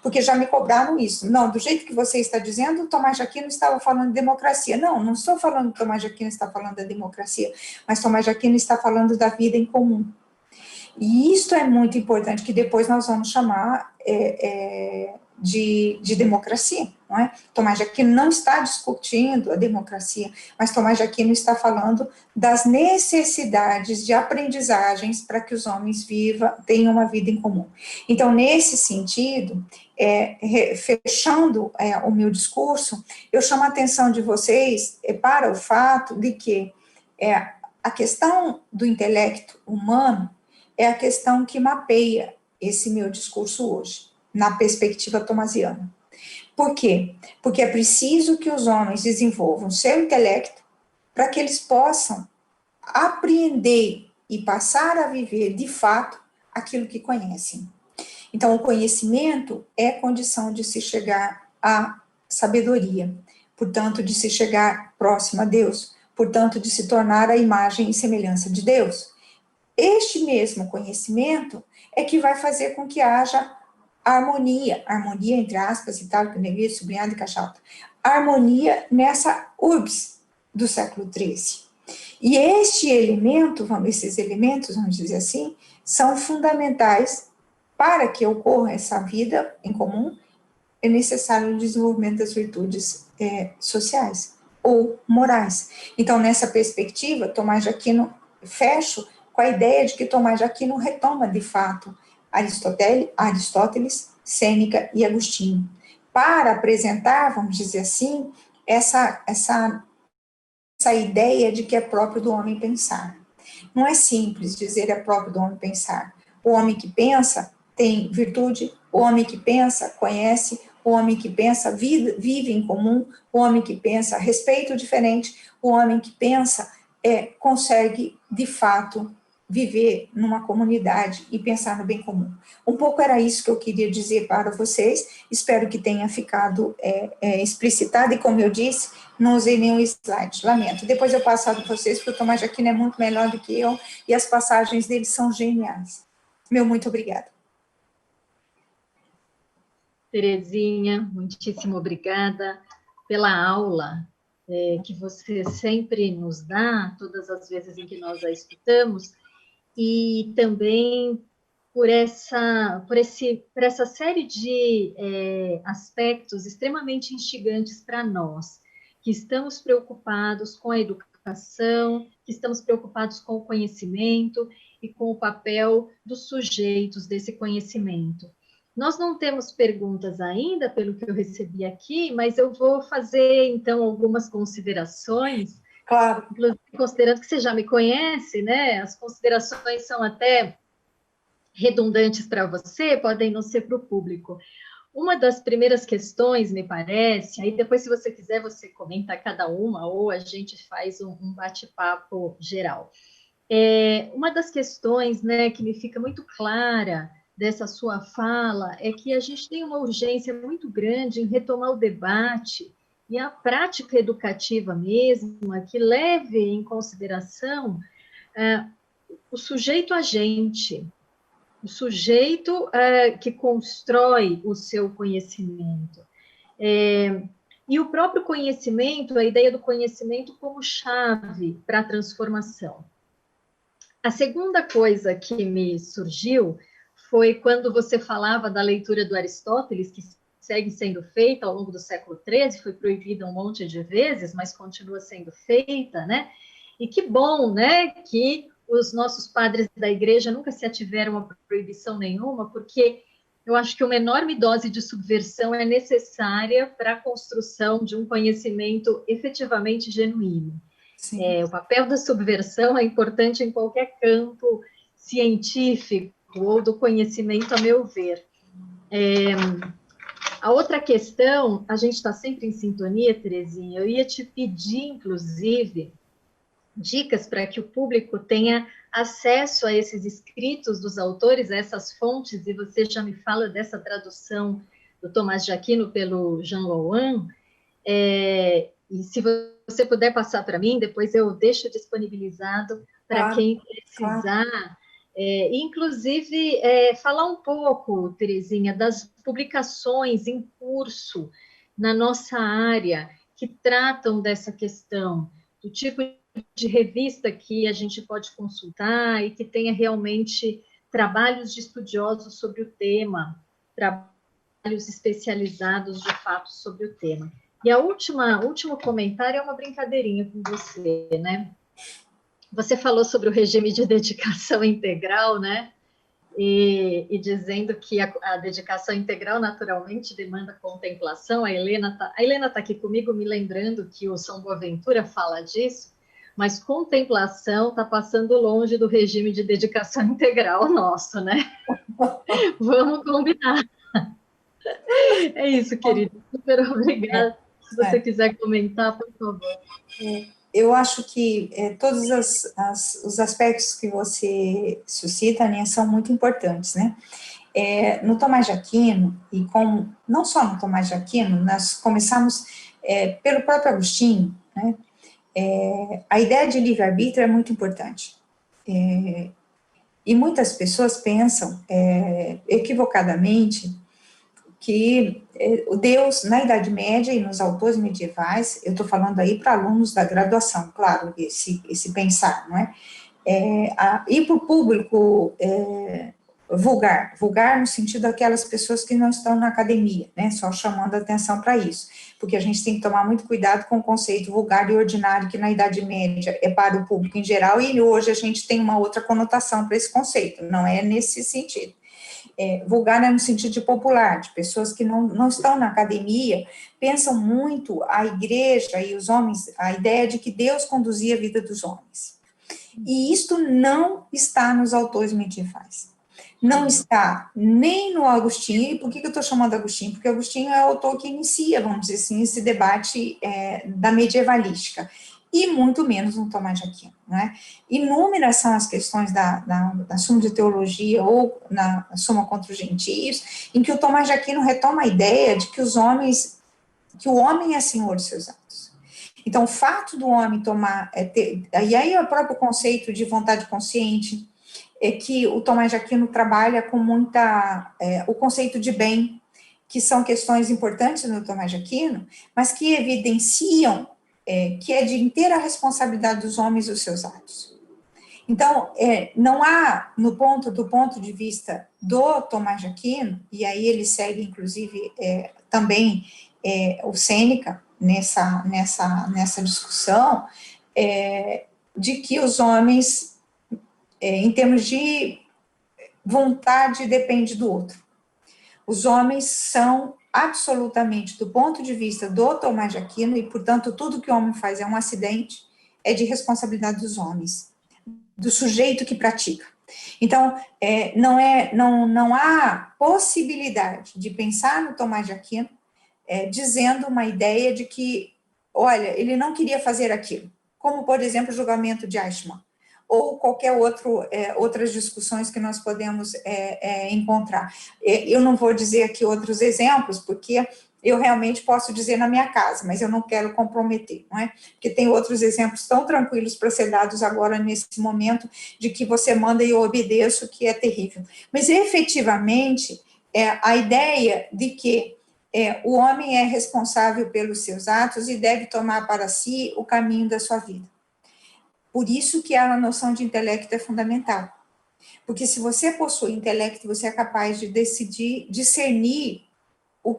Speaker 2: porque já me cobraram isso. Não, do jeito que você está dizendo, o Tomás de Aquino estava falando de democracia. Não estou falando que o Tomás de Aquino está falando da democracia, mas Tomás de Aquino está falando da vida em comum. E isto é muito importante, que depois nós vamos chamar de democracia, não é? Tomás de Aquino não está discutindo a democracia, mas Tomás de Aquino está falando das necessidades de aprendizagens para que os homens tenham uma vida em comum. Então, nesse sentido, fechando o meu discurso, eu chamo a atenção de vocês para o fato de que a questão do intelecto humano é a questão que mapeia esse meu discurso hoje, na perspectiva tomasiana. Por quê? Porque é preciso que os homens desenvolvam seu intelecto para que eles possam apreender e passar a viver, de fato, aquilo que conhecem. Então, o conhecimento é condição de se chegar à sabedoria, portanto, de se chegar próximo a Deus, portanto, de se tornar a imagem e semelhança de Deus. Este mesmo conhecimento é que vai fazer com que haja harmonia entre aspas, itálico, negrito, sublinhado e caixa alta, harmonia nessa urbs do século XIII. E esses elementos, vamos dizer assim, são fundamentais para que ocorra essa vida em comum. É necessário o desenvolvimento das virtudes sociais ou morais. Então, nessa perspectiva, Tomás de Aquino fecha com a ideia de que Tomás de Aquino retoma, de fato, Aristóteles, Sêneca e Agostinho, para apresentar, vamos dizer assim, essa ideia de que é próprio do homem pensar. Não é simples dizer é próprio do homem pensar. O homem que pensa tem virtude, o homem que pensa conhece, o homem que pensa vive em comum, o homem que pensa respeita o diferente, o homem que pensa consegue, de fato, viver numa comunidade e pensar no bem comum. Um pouco era isso que eu queria dizer para vocês, espero que tenha ficado explicitado, e como eu disse, não usei nenhum slide, lamento. Depois eu passo para vocês, porque o Tomás de Aquino é muito melhor do que eu, e as passagens dele são geniais. Meu muito obrigada.
Speaker 1: Terezinha, muitíssimo obrigada pela aula que você sempre nos dá, todas as vezes em que nós a escutamos, e também por essa série de aspectos extremamente instigantes para nós, que estamos preocupados com a educação, que estamos preocupados com o conhecimento e com o papel dos sujeitos desse conhecimento. Nós não temos perguntas ainda, pelo que eu recebi aqui, mas eu vou fazer, então, algumas considerações.
Speaker 2: Claro.
Speaker 1: Inclusive, considerando que você já me conhece, né? As considerações são até redundantes para você, podem não ser para o público. Uma das primeiras questões, me parece, aí depois, se você quiser, você comenta cada uma, ou a gente faz um bate-papo geral. Uma das questões, né, que me fica muito clara dessa sua fala é que a gente tem uma urgência muito grande em retomar o debate e a prática educativa mesmo, que leve em consideração o sujeito agente, o sujeito que constrói o seu conhecimento. E o próprio conhecimento, a ideia do conhecimento como chave para a transformação. A segunda coisa que me surgiu foi quando você falava da leitura do Aristóteles, que segue sendo feita ao longo do século XIII, foi proibida um monte de vezes, mas continua sendo feita, né? E que bom, né, que os nossos padres da igreja nunca se ativeram a proibição nenhuma, porque eu acho que uma enorme dose de subversão é necessária para a construção de um conhecimento efetivamente genuíno. O papel da subversão é importante em qualquer campo científico ou do conhecimento, a meu ver. A outra questão, a gente está sempre em sintonia, Terezinha, eu ia te pedir, inclusive, dicas para que o público tenha acesso a esses escritos dos autores, a essas fontes, e você já me fala dessa tradução do Tomás de Aquino pelo Jean Louan, e se você puder passar para mim, depois eu deixo disponibilizado para quem precisar. Claro. Inclusive, falar um pouco, Terezinha, das publicações em curso na nossa área que tratam dessa questão, do tipo de revista que a gente pode consultar e que tenha realmente trabalhos de estudiosos sobre o tema, trabalhos especializados de fato sobre o tema. E o último comentário é uma brincadeirinha com você, né? Você falou sobre o regime de dedicação integral, né? E dizendo que a dedicação integral naturalmente demanda contemplação. A Helena tá aqui comigo me lembrando que o São Boaventura fala disso, mas contemplação está passando longe do regime de dedicação integral nosso, né? Vamos combinar. É isso, querido. Super obrigada. Se você quiser comentar, por favor.
Speaker 2: Eu acho que todos os aspectos que você suscita, Aninha, são muito importantes, né? No Tomás de Aquino, e não só no Tomás de Aquino, nós começamos pelo próprio Agostinho, né? A ideia de livre-arbítrio é muito importante. E muitas pessoas pensam, equivocadamente, que o Deus, na Idade Média e nos autores medievais, eu estou falando aí para alunos da graduação, claro, esse pensar, não é? E para o público vulgar no sentido daquelas pessoas que não estão na academia, né, só chamando a atenção para isso, porque a gente tem que tomar muito cuidado com o conceito vulgar e ordinário, que na Idade Média é para o público em geral, e hoje a gente tem uma outra conotação para esse conceito, não é nesse sentido. Vulgar é no sentido de popular, de pessoas que não estão na academia, pensam muito a igreja e os homens, a ideia de que Deus conduzia a vida dos homens. E isto não está nos autores medievais. Não está nem no Agostinho. E por que eu estou chamando Agostinho? Porque Agostinho é o autor que inicia, vamos dizer assim, esse debate da medievalística. e muito menos no Tomás de Aquino, né? Inúmeras são as questões da Suma de Teologia ou na Suma contra os Gentios, em que o Tomás de Aquino retoma a ideia de que que o homem é senhor dos seus atos. Então, o fato do homem tomar, e aí o próprio conceito de vontade consciente, é que o Tomás de Aquino trabalha com o conceito de bem, que são questões importantes no Tomás de Aquino, mas que evidenciam que é de inteira responsabilidade dos homens os seus atos. Então, não há, do ponto de vista do Tomás de Aquino, e aí ele segue, inclusive, também o Sêneca nessa discussão, de que os homens, em termos de vontade, depende do outro. Os homens são absolutamente, do ponto de vista do Tomás de Aquino, e, portanto, tudo que o homem faz é um acidente, é de responsabilidade dos homens, do sujeito que pratica. Então, não há possibilidade de pensar no Tomás de Aquino dizendo uma ideia de que, olha, ele não queria fazer aquilo, como, por exemplo, o julgamento de Eichmann, ou qualquer outras discussões que nós podemos encontrar. Eu não vou dizer aqui outros exemplos, porque eu realmente posso dizer na minha casa, mas eu não quero comprometer, não é? Porque tem outros exemplos tão tranquilos para ser dados agora, nesse momento, de que você manda e eu obedeço, que é terrível. Mas, efetivamente, a ideia de que o homem é responsável pelos seus atos e deve tomar para si o caminho da sua vida. Por isso que a noção de intelecto é fundamental. Porque se você possui intelecto, você é capaz de decidir, discernir o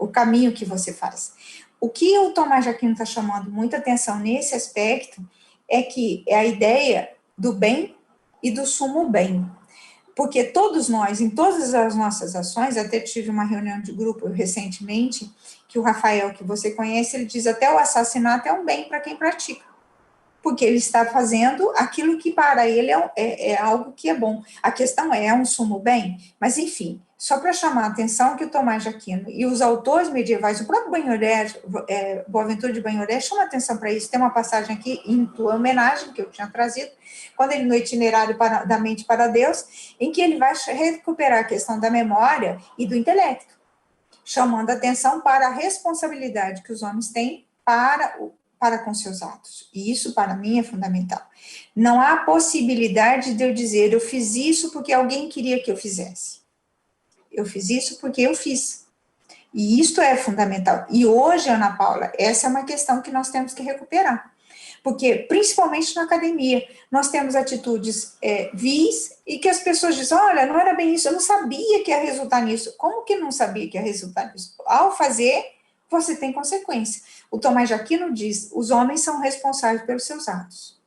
Speaker 2: caminho que você faz. O que o Tomás de Aquino está chamando muita atenção nesse aspecto é que é a ideia do bem e do sumo bem. Porque todos nós, em todas as nossas ações, até tive uma reunião de grupo recentemente, que o Rafael, que você conhece, ele diz até o assassinato é um bem para quem pratica. Porque ele está fazendo aquilo que para ele é algo que é bom. A questão é um sumo bem? Mas, enfim, só para chamar a atenção que o Tomás de Aquino e os autores medievais, o próprio Boaventura de Banhorer, chama atenção para isso. Tem uma passagem aqui em tua homenagem, que eu tinha trazido, quando ele, no itinerário da mente para Deus, em que ele vai recuperar a questão da memória e do intelecto, chamando atenção para a responsabilidade que os homens têm para com seus atos. E isso, para mim, é fundamental. Não há possibilidade de eu dizer, eu fiz isso porque alguém queria que eu fizesse. Eu fiz isso porque eu fiz. E isto é fundamental. E hoje, Ana Paula, essa é uma questão que nós temos que recuperar. Porque, principalmente na academia, nós temos atitudes vis e que as pessoas dizem, olha, não era bem isso, eu não sabia que ia resultar nisso. Como que não sabia que ia resultar nisso? Ao fazer, você tem consequência. O Tomás de Aquino diz, os homens são responsáveis pelos seus atos.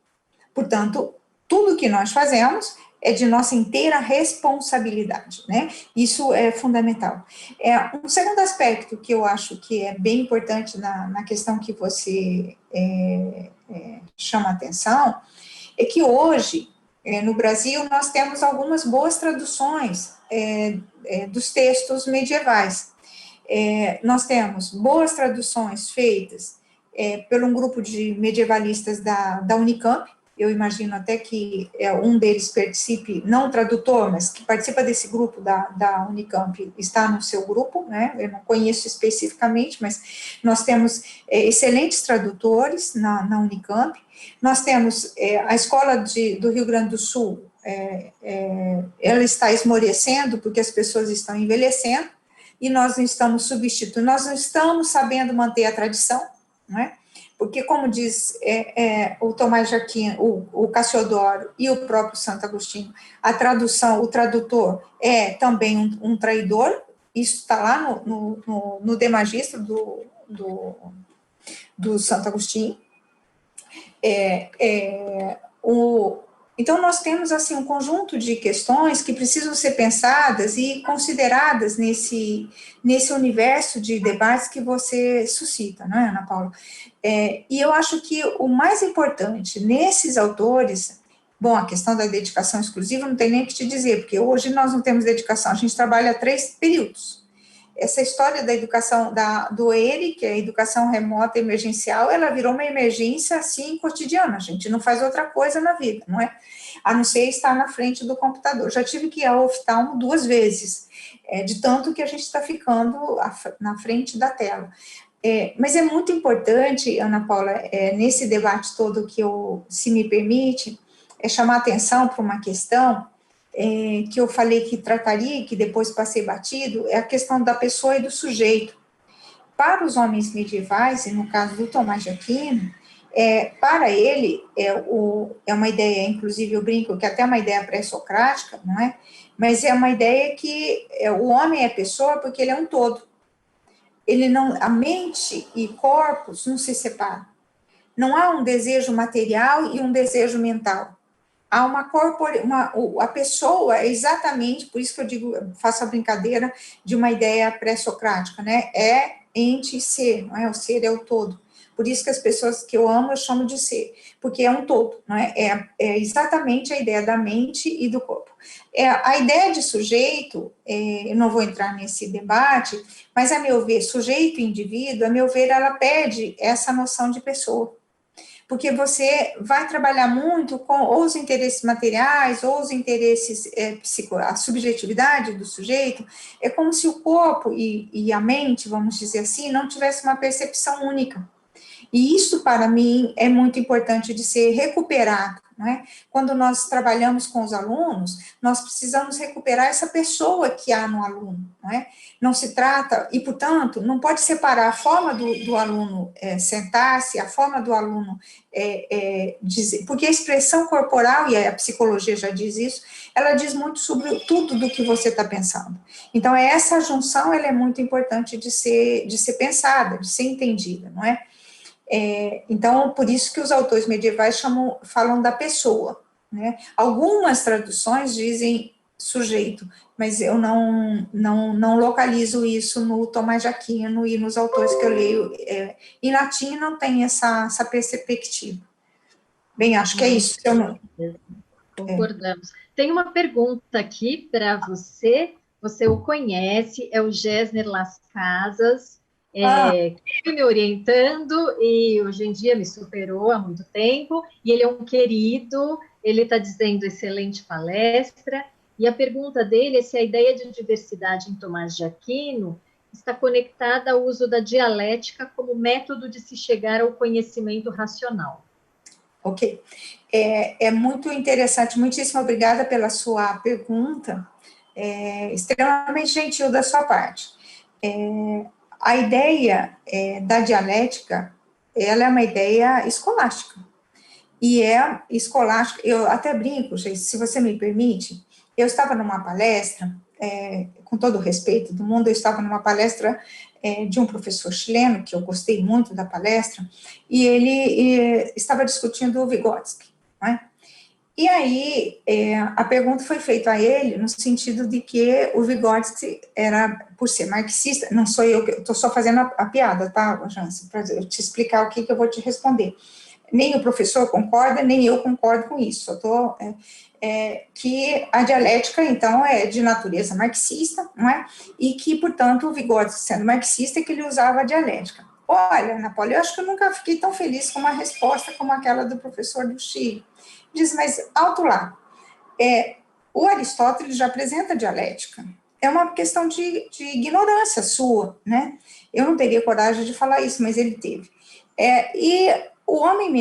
Speaker 2: Portanto, tudo que nós fazemos é de nossa inteira responsabilidade, né? Isso é fundamental. Um segundo aspecto que eu acho que é bem importante na questão que você chama atenção, é que hoje, no Brasil, nós temos algumas boas traduções dos textos medievais. Nós temos boas traduções feitas por um grupo de medievalistas da Unicamp. Eu imagino até que um deles participe, não tradutor, mas que participa desse grupo da Unicamp, está no seu grupo, né? Eu não conheço especificamente, mas nós temos excelentes tradutores na Unicamp. Nós temos a Escola do Rio Grande do Sul, ela está esmorecendo porque as pessoas estão envelhecendo, e nós não estamos substituindo, nós não estamos sabendo manter a tradição, não é? Porque, como diz o Tomás de Aquino, o Cassiodoro e o próprio Santo Agostinho, a tradução, o tradutor é também um traidor, isso está lá no De Magistro do Santo Agostinho. Então, nós temos, assim, um conjunto de questões que precisam ser pensadas e consideradas nesse universo de debates que você suscita, não é, Ana Paula? E eu acho que o mais importante nesses autores, bom, a questão da dedicação exclusiva não tem nem o que te dizer, porque hoje nós não temos dedicação, a gente trabalha 3 períodos. essa história da educação, do ERE, que é a educação remota emergencial, ela virou uma emergência, assim, cotidiana, a gente não faz outra coisa na vida, não é? A não ser estar na frente do computador. Já tive que ir ao oftalmo 2 vezes, de tanto que a gente está ficando na frente da tela. Mas é muito importante, Ana Paula, nesse debate todo que se me permite, chamar atenção para uma questão que eu falei que trataria, que depois passei batido, é a questão da pessoa e do sujeito. Para os homens medievais, e no caso do Tomás de Aquino, para ele, é uma ideia, inclusive eu brinco, que até é uma ideia pré-socrática, não é? Mas é uma ideia que o homem é pessoa porque ele é um todo. Ele não, a mente e corpos não se separam. Não há um desejo material e um desejo mental. Há a pessoa é exatamente, por isso que eu digo, faço a brincadeira de uma ideia pré-socrática, né? É ente e ser, não é? O ser é o todo. Por isso que as pessoas que eu amo, eu chamo de ser, porque é um todo, não é? É exatamente a ideia da mente e do corpo. A ideia de sujeito, eu não vou entrar nesse debate, mas, a meu ver, sujeito e indivíduo, a meu ver, ela perde essa noção de pessoa. Porque você vai trabalhar muito com ou os interesses materiais, ou os interesses a subjetividade do sujeito, é como se o corpo e a mente, vamos dizer assim, não tivesse uma percepção única. E isso, para mim, é muito importante de ser recuperado, não é? Quando nós trabalhamos com os alunos, nós precisamos recuperar essa pessoa que há no aluno, não é? Não se trata, e, portanto, não pode separar a forma do aluno sentar-se, a forma do aluno dizer, porque a expressão corporal, e a psicologia já diz isso, ela diz muito sobre tudo do que você está pensando. Então, essa junção, ela é muito importante de ser pensada, de ser entendida, não é? Então, por isso que os autores medievais falam da pessoa, né? Algumas traduções dizem sujeito, mas eu não localizo isso no Tomás de Aquino e nos autores que eu leio. Em latim não tem essa perspectiva. Bem, acho que é isso.
Speaker 1: Concordamos. Tem uma pergunta aqui para você. Você o conhece, é o Gessner Las Casas, que foi me orientando e hoje em dia me superou há muito tempo, e ele é um querido, ele está dizendo excelente palestra, e a pergunta dele é se a ideia de diversidade em Tomás de Aquino está conectada ao uso da dialética como método de se chegar ao conhecimento racional.
Speaker 2: Ok. É muito interessante, muitíssimo obrigada pela sua pergunta, extremamente gentil da sua parte. A ideia da dialética, ela é uma ideia escolástica, e é escolástica, eu até brinco, gente, se você me permite, eu estava numa palestra, com todo o respeito do mundo, eu estava numa palestra de um professor chileno, que eu gostei muito da palestra, e ele estava discutindo o Vygotsky, não é? E aí, a pergunta foi feita a ele no sentido de que o Vygotsky era, por ser marxista, não sou eu, estou só fazendo a piada, tá, Jansen, para eu te explicar o que eu vou te responder. Nem o professor concorda, nem eu concordo com isso, eu estou... que a dialética, então, é de natureza marxista, não é? E que, portanto, o Vygotsky, sendo marxista, é que ele usava a dialética. Olha, Ana Paula, eu acho que eu nunca fiquei tão feliz com uma resposta como aquela do professor do Chile. Diz, mas, alto lá, o Aristóteles já apresenta dialética. É uma questão de ignorância sua, né? Eu não teria coragem de falar isso, mas ele teve. E o homem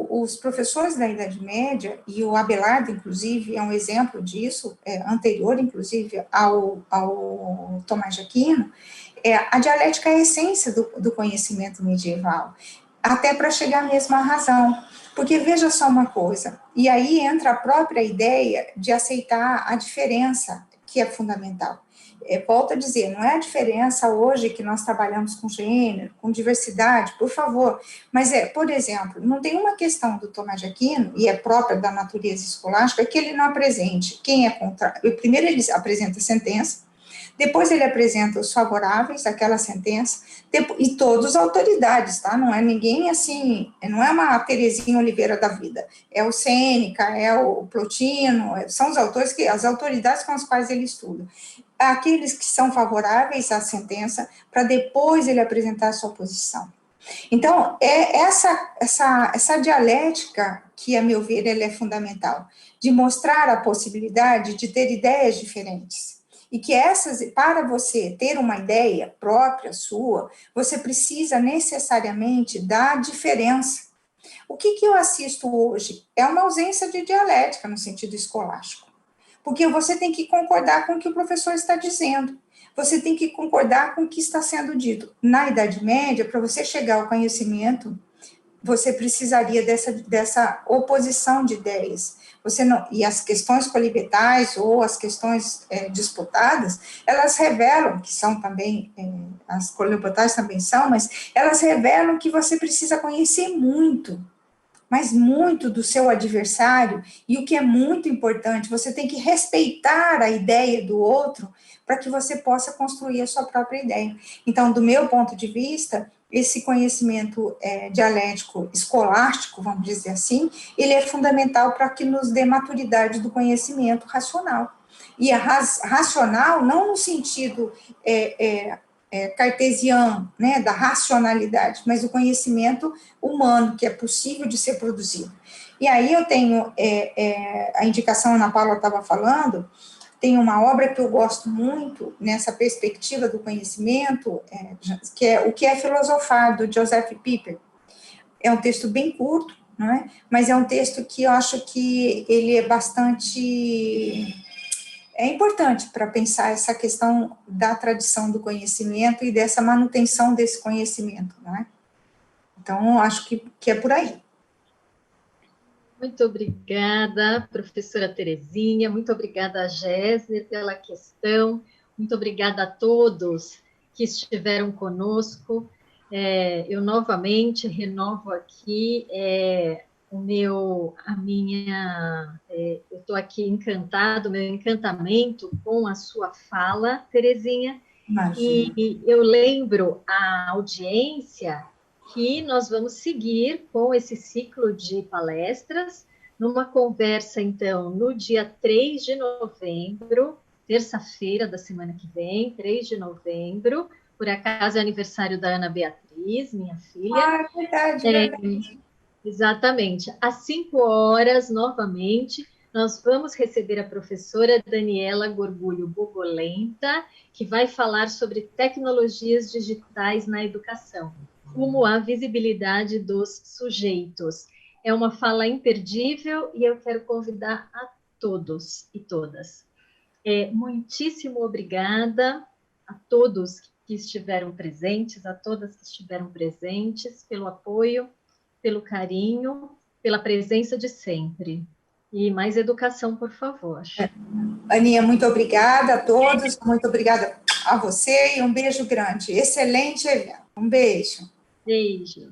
Speaker 2: os professores da Idade Média, e o Abelardo, inclusive, é um exemplo disso, anterior, inclusive, ao Tomás de Aquino, a dialética é a essência do conhecimento medieval, até para chegar à mesma razão. Porque veja só uma coisa, e aí entra a própria ideia de aceitar a diferença, que é fundamental. Volto a dizer, não é a diferença hoje que nós trabalhamos com gênero, com diversidade, por favor, mas por exemplo, não tem uma questão do Tomás de Aquino, e é própria da natureza escolástica, que ele não apresente quem é contrário. Primeiro ele apresenta a sentença, Depois ele apresenta os favoráveis àquela sentença, e todas as autoridades, tá? Não é ninguém assim, não é uma Terezinha Oliveira da vida, é o Sêneca, é o Plotino, são os autores as autoridades com as quais ele estuda. Aqueles que são favoráveis à sentença, para depois ele apresentar a sua posição. Então, é essa dialética que, a meu ver, ela é fundamental, de mostrar a possibilidade de ter ideias diferentes. E que para você ter uma ideia própria sua, você precisa necessariamente da diferença. O que eu assisto hoje é uma ausência de dialética no sentido escolástico. Porque você tem que concordar com o que o professor está dizendo. Você tem que concordar com o que está sendo dito. Na Idade Média, para você chegar ao conhecimento, você precisaria dessa oposição de ideias. E as questões colibetais ou as questões disputadas, elas revelam, que são também, as colibetais também são, mas elas revelam que você precisa conhecer muito, mas muito do seu adversário, e o que é muito importante, você tem que respeitar a ideia do outro para que você possa construir a sua própria ideia. Então, do meu ponto de vista, esse conhecimento dialético escolástico, vamos dizer assim, ele é fundamental para que nos dê maturidade do conhecimento racional. E a racional, não no sentido cartesiano, né, da racionalidade, mas o conhecimento humano, que é possível de ser produzido. E aí eu tenho a indicação, a Ana Paula estava falando, tem uma obra que eu gosto muito, nessa perspectiva do conhecimento, que é O que é Filosofar, do Joseph Pieper. É um texto bem curto, não é? Mas é um texto que eu acho que ele é bastante... É importante para pensar essa questão da tradição do conhecimento e dessa manutenção desse conhecimento, não é? Então, acho que é por aí.
Speaker 1: Muito obrigada, professora Terezinha, muito obrigada, Géser, pela questão, muito obrigada a todos que estiveram conosco. Eu novamente renovo aqui eu estou aqui encantado, meu encantamento com a sua fala, Terezinha. Imagina. E eu lembro a audiência que nós vamos seguir com esse ciclo de palestras, numa conversa, então, no dia 3 de novembro, terça-feira da semana que vem, 3 de novembro, por acaso é aniversário da Ana Beatriz, minha filha.
Speaker 2: Ah, é verdade.
Speaker 1: Exatamente. Às 5 horas, novamente, nós vamos receber a professora Daniela Gorgulho Bogolenta, que vai falar sobre tecnologias digitais na educação, como a visibilidade dos sujeitos. É uma fala imperdível e eu quero convidar a todos e todas. Muitíssimo obrigada a todos que estiveram presentes, a todas que estiveram presentes, pelo apoio, pelo carinho, pela presença de sempre. E mais educação, por favor.
Speaker 2: Aninha, muito obrigada a todos, muito obrigada a você e um beijo grande. Excelente evento. Um beijo.
Speaker 1: Beijo.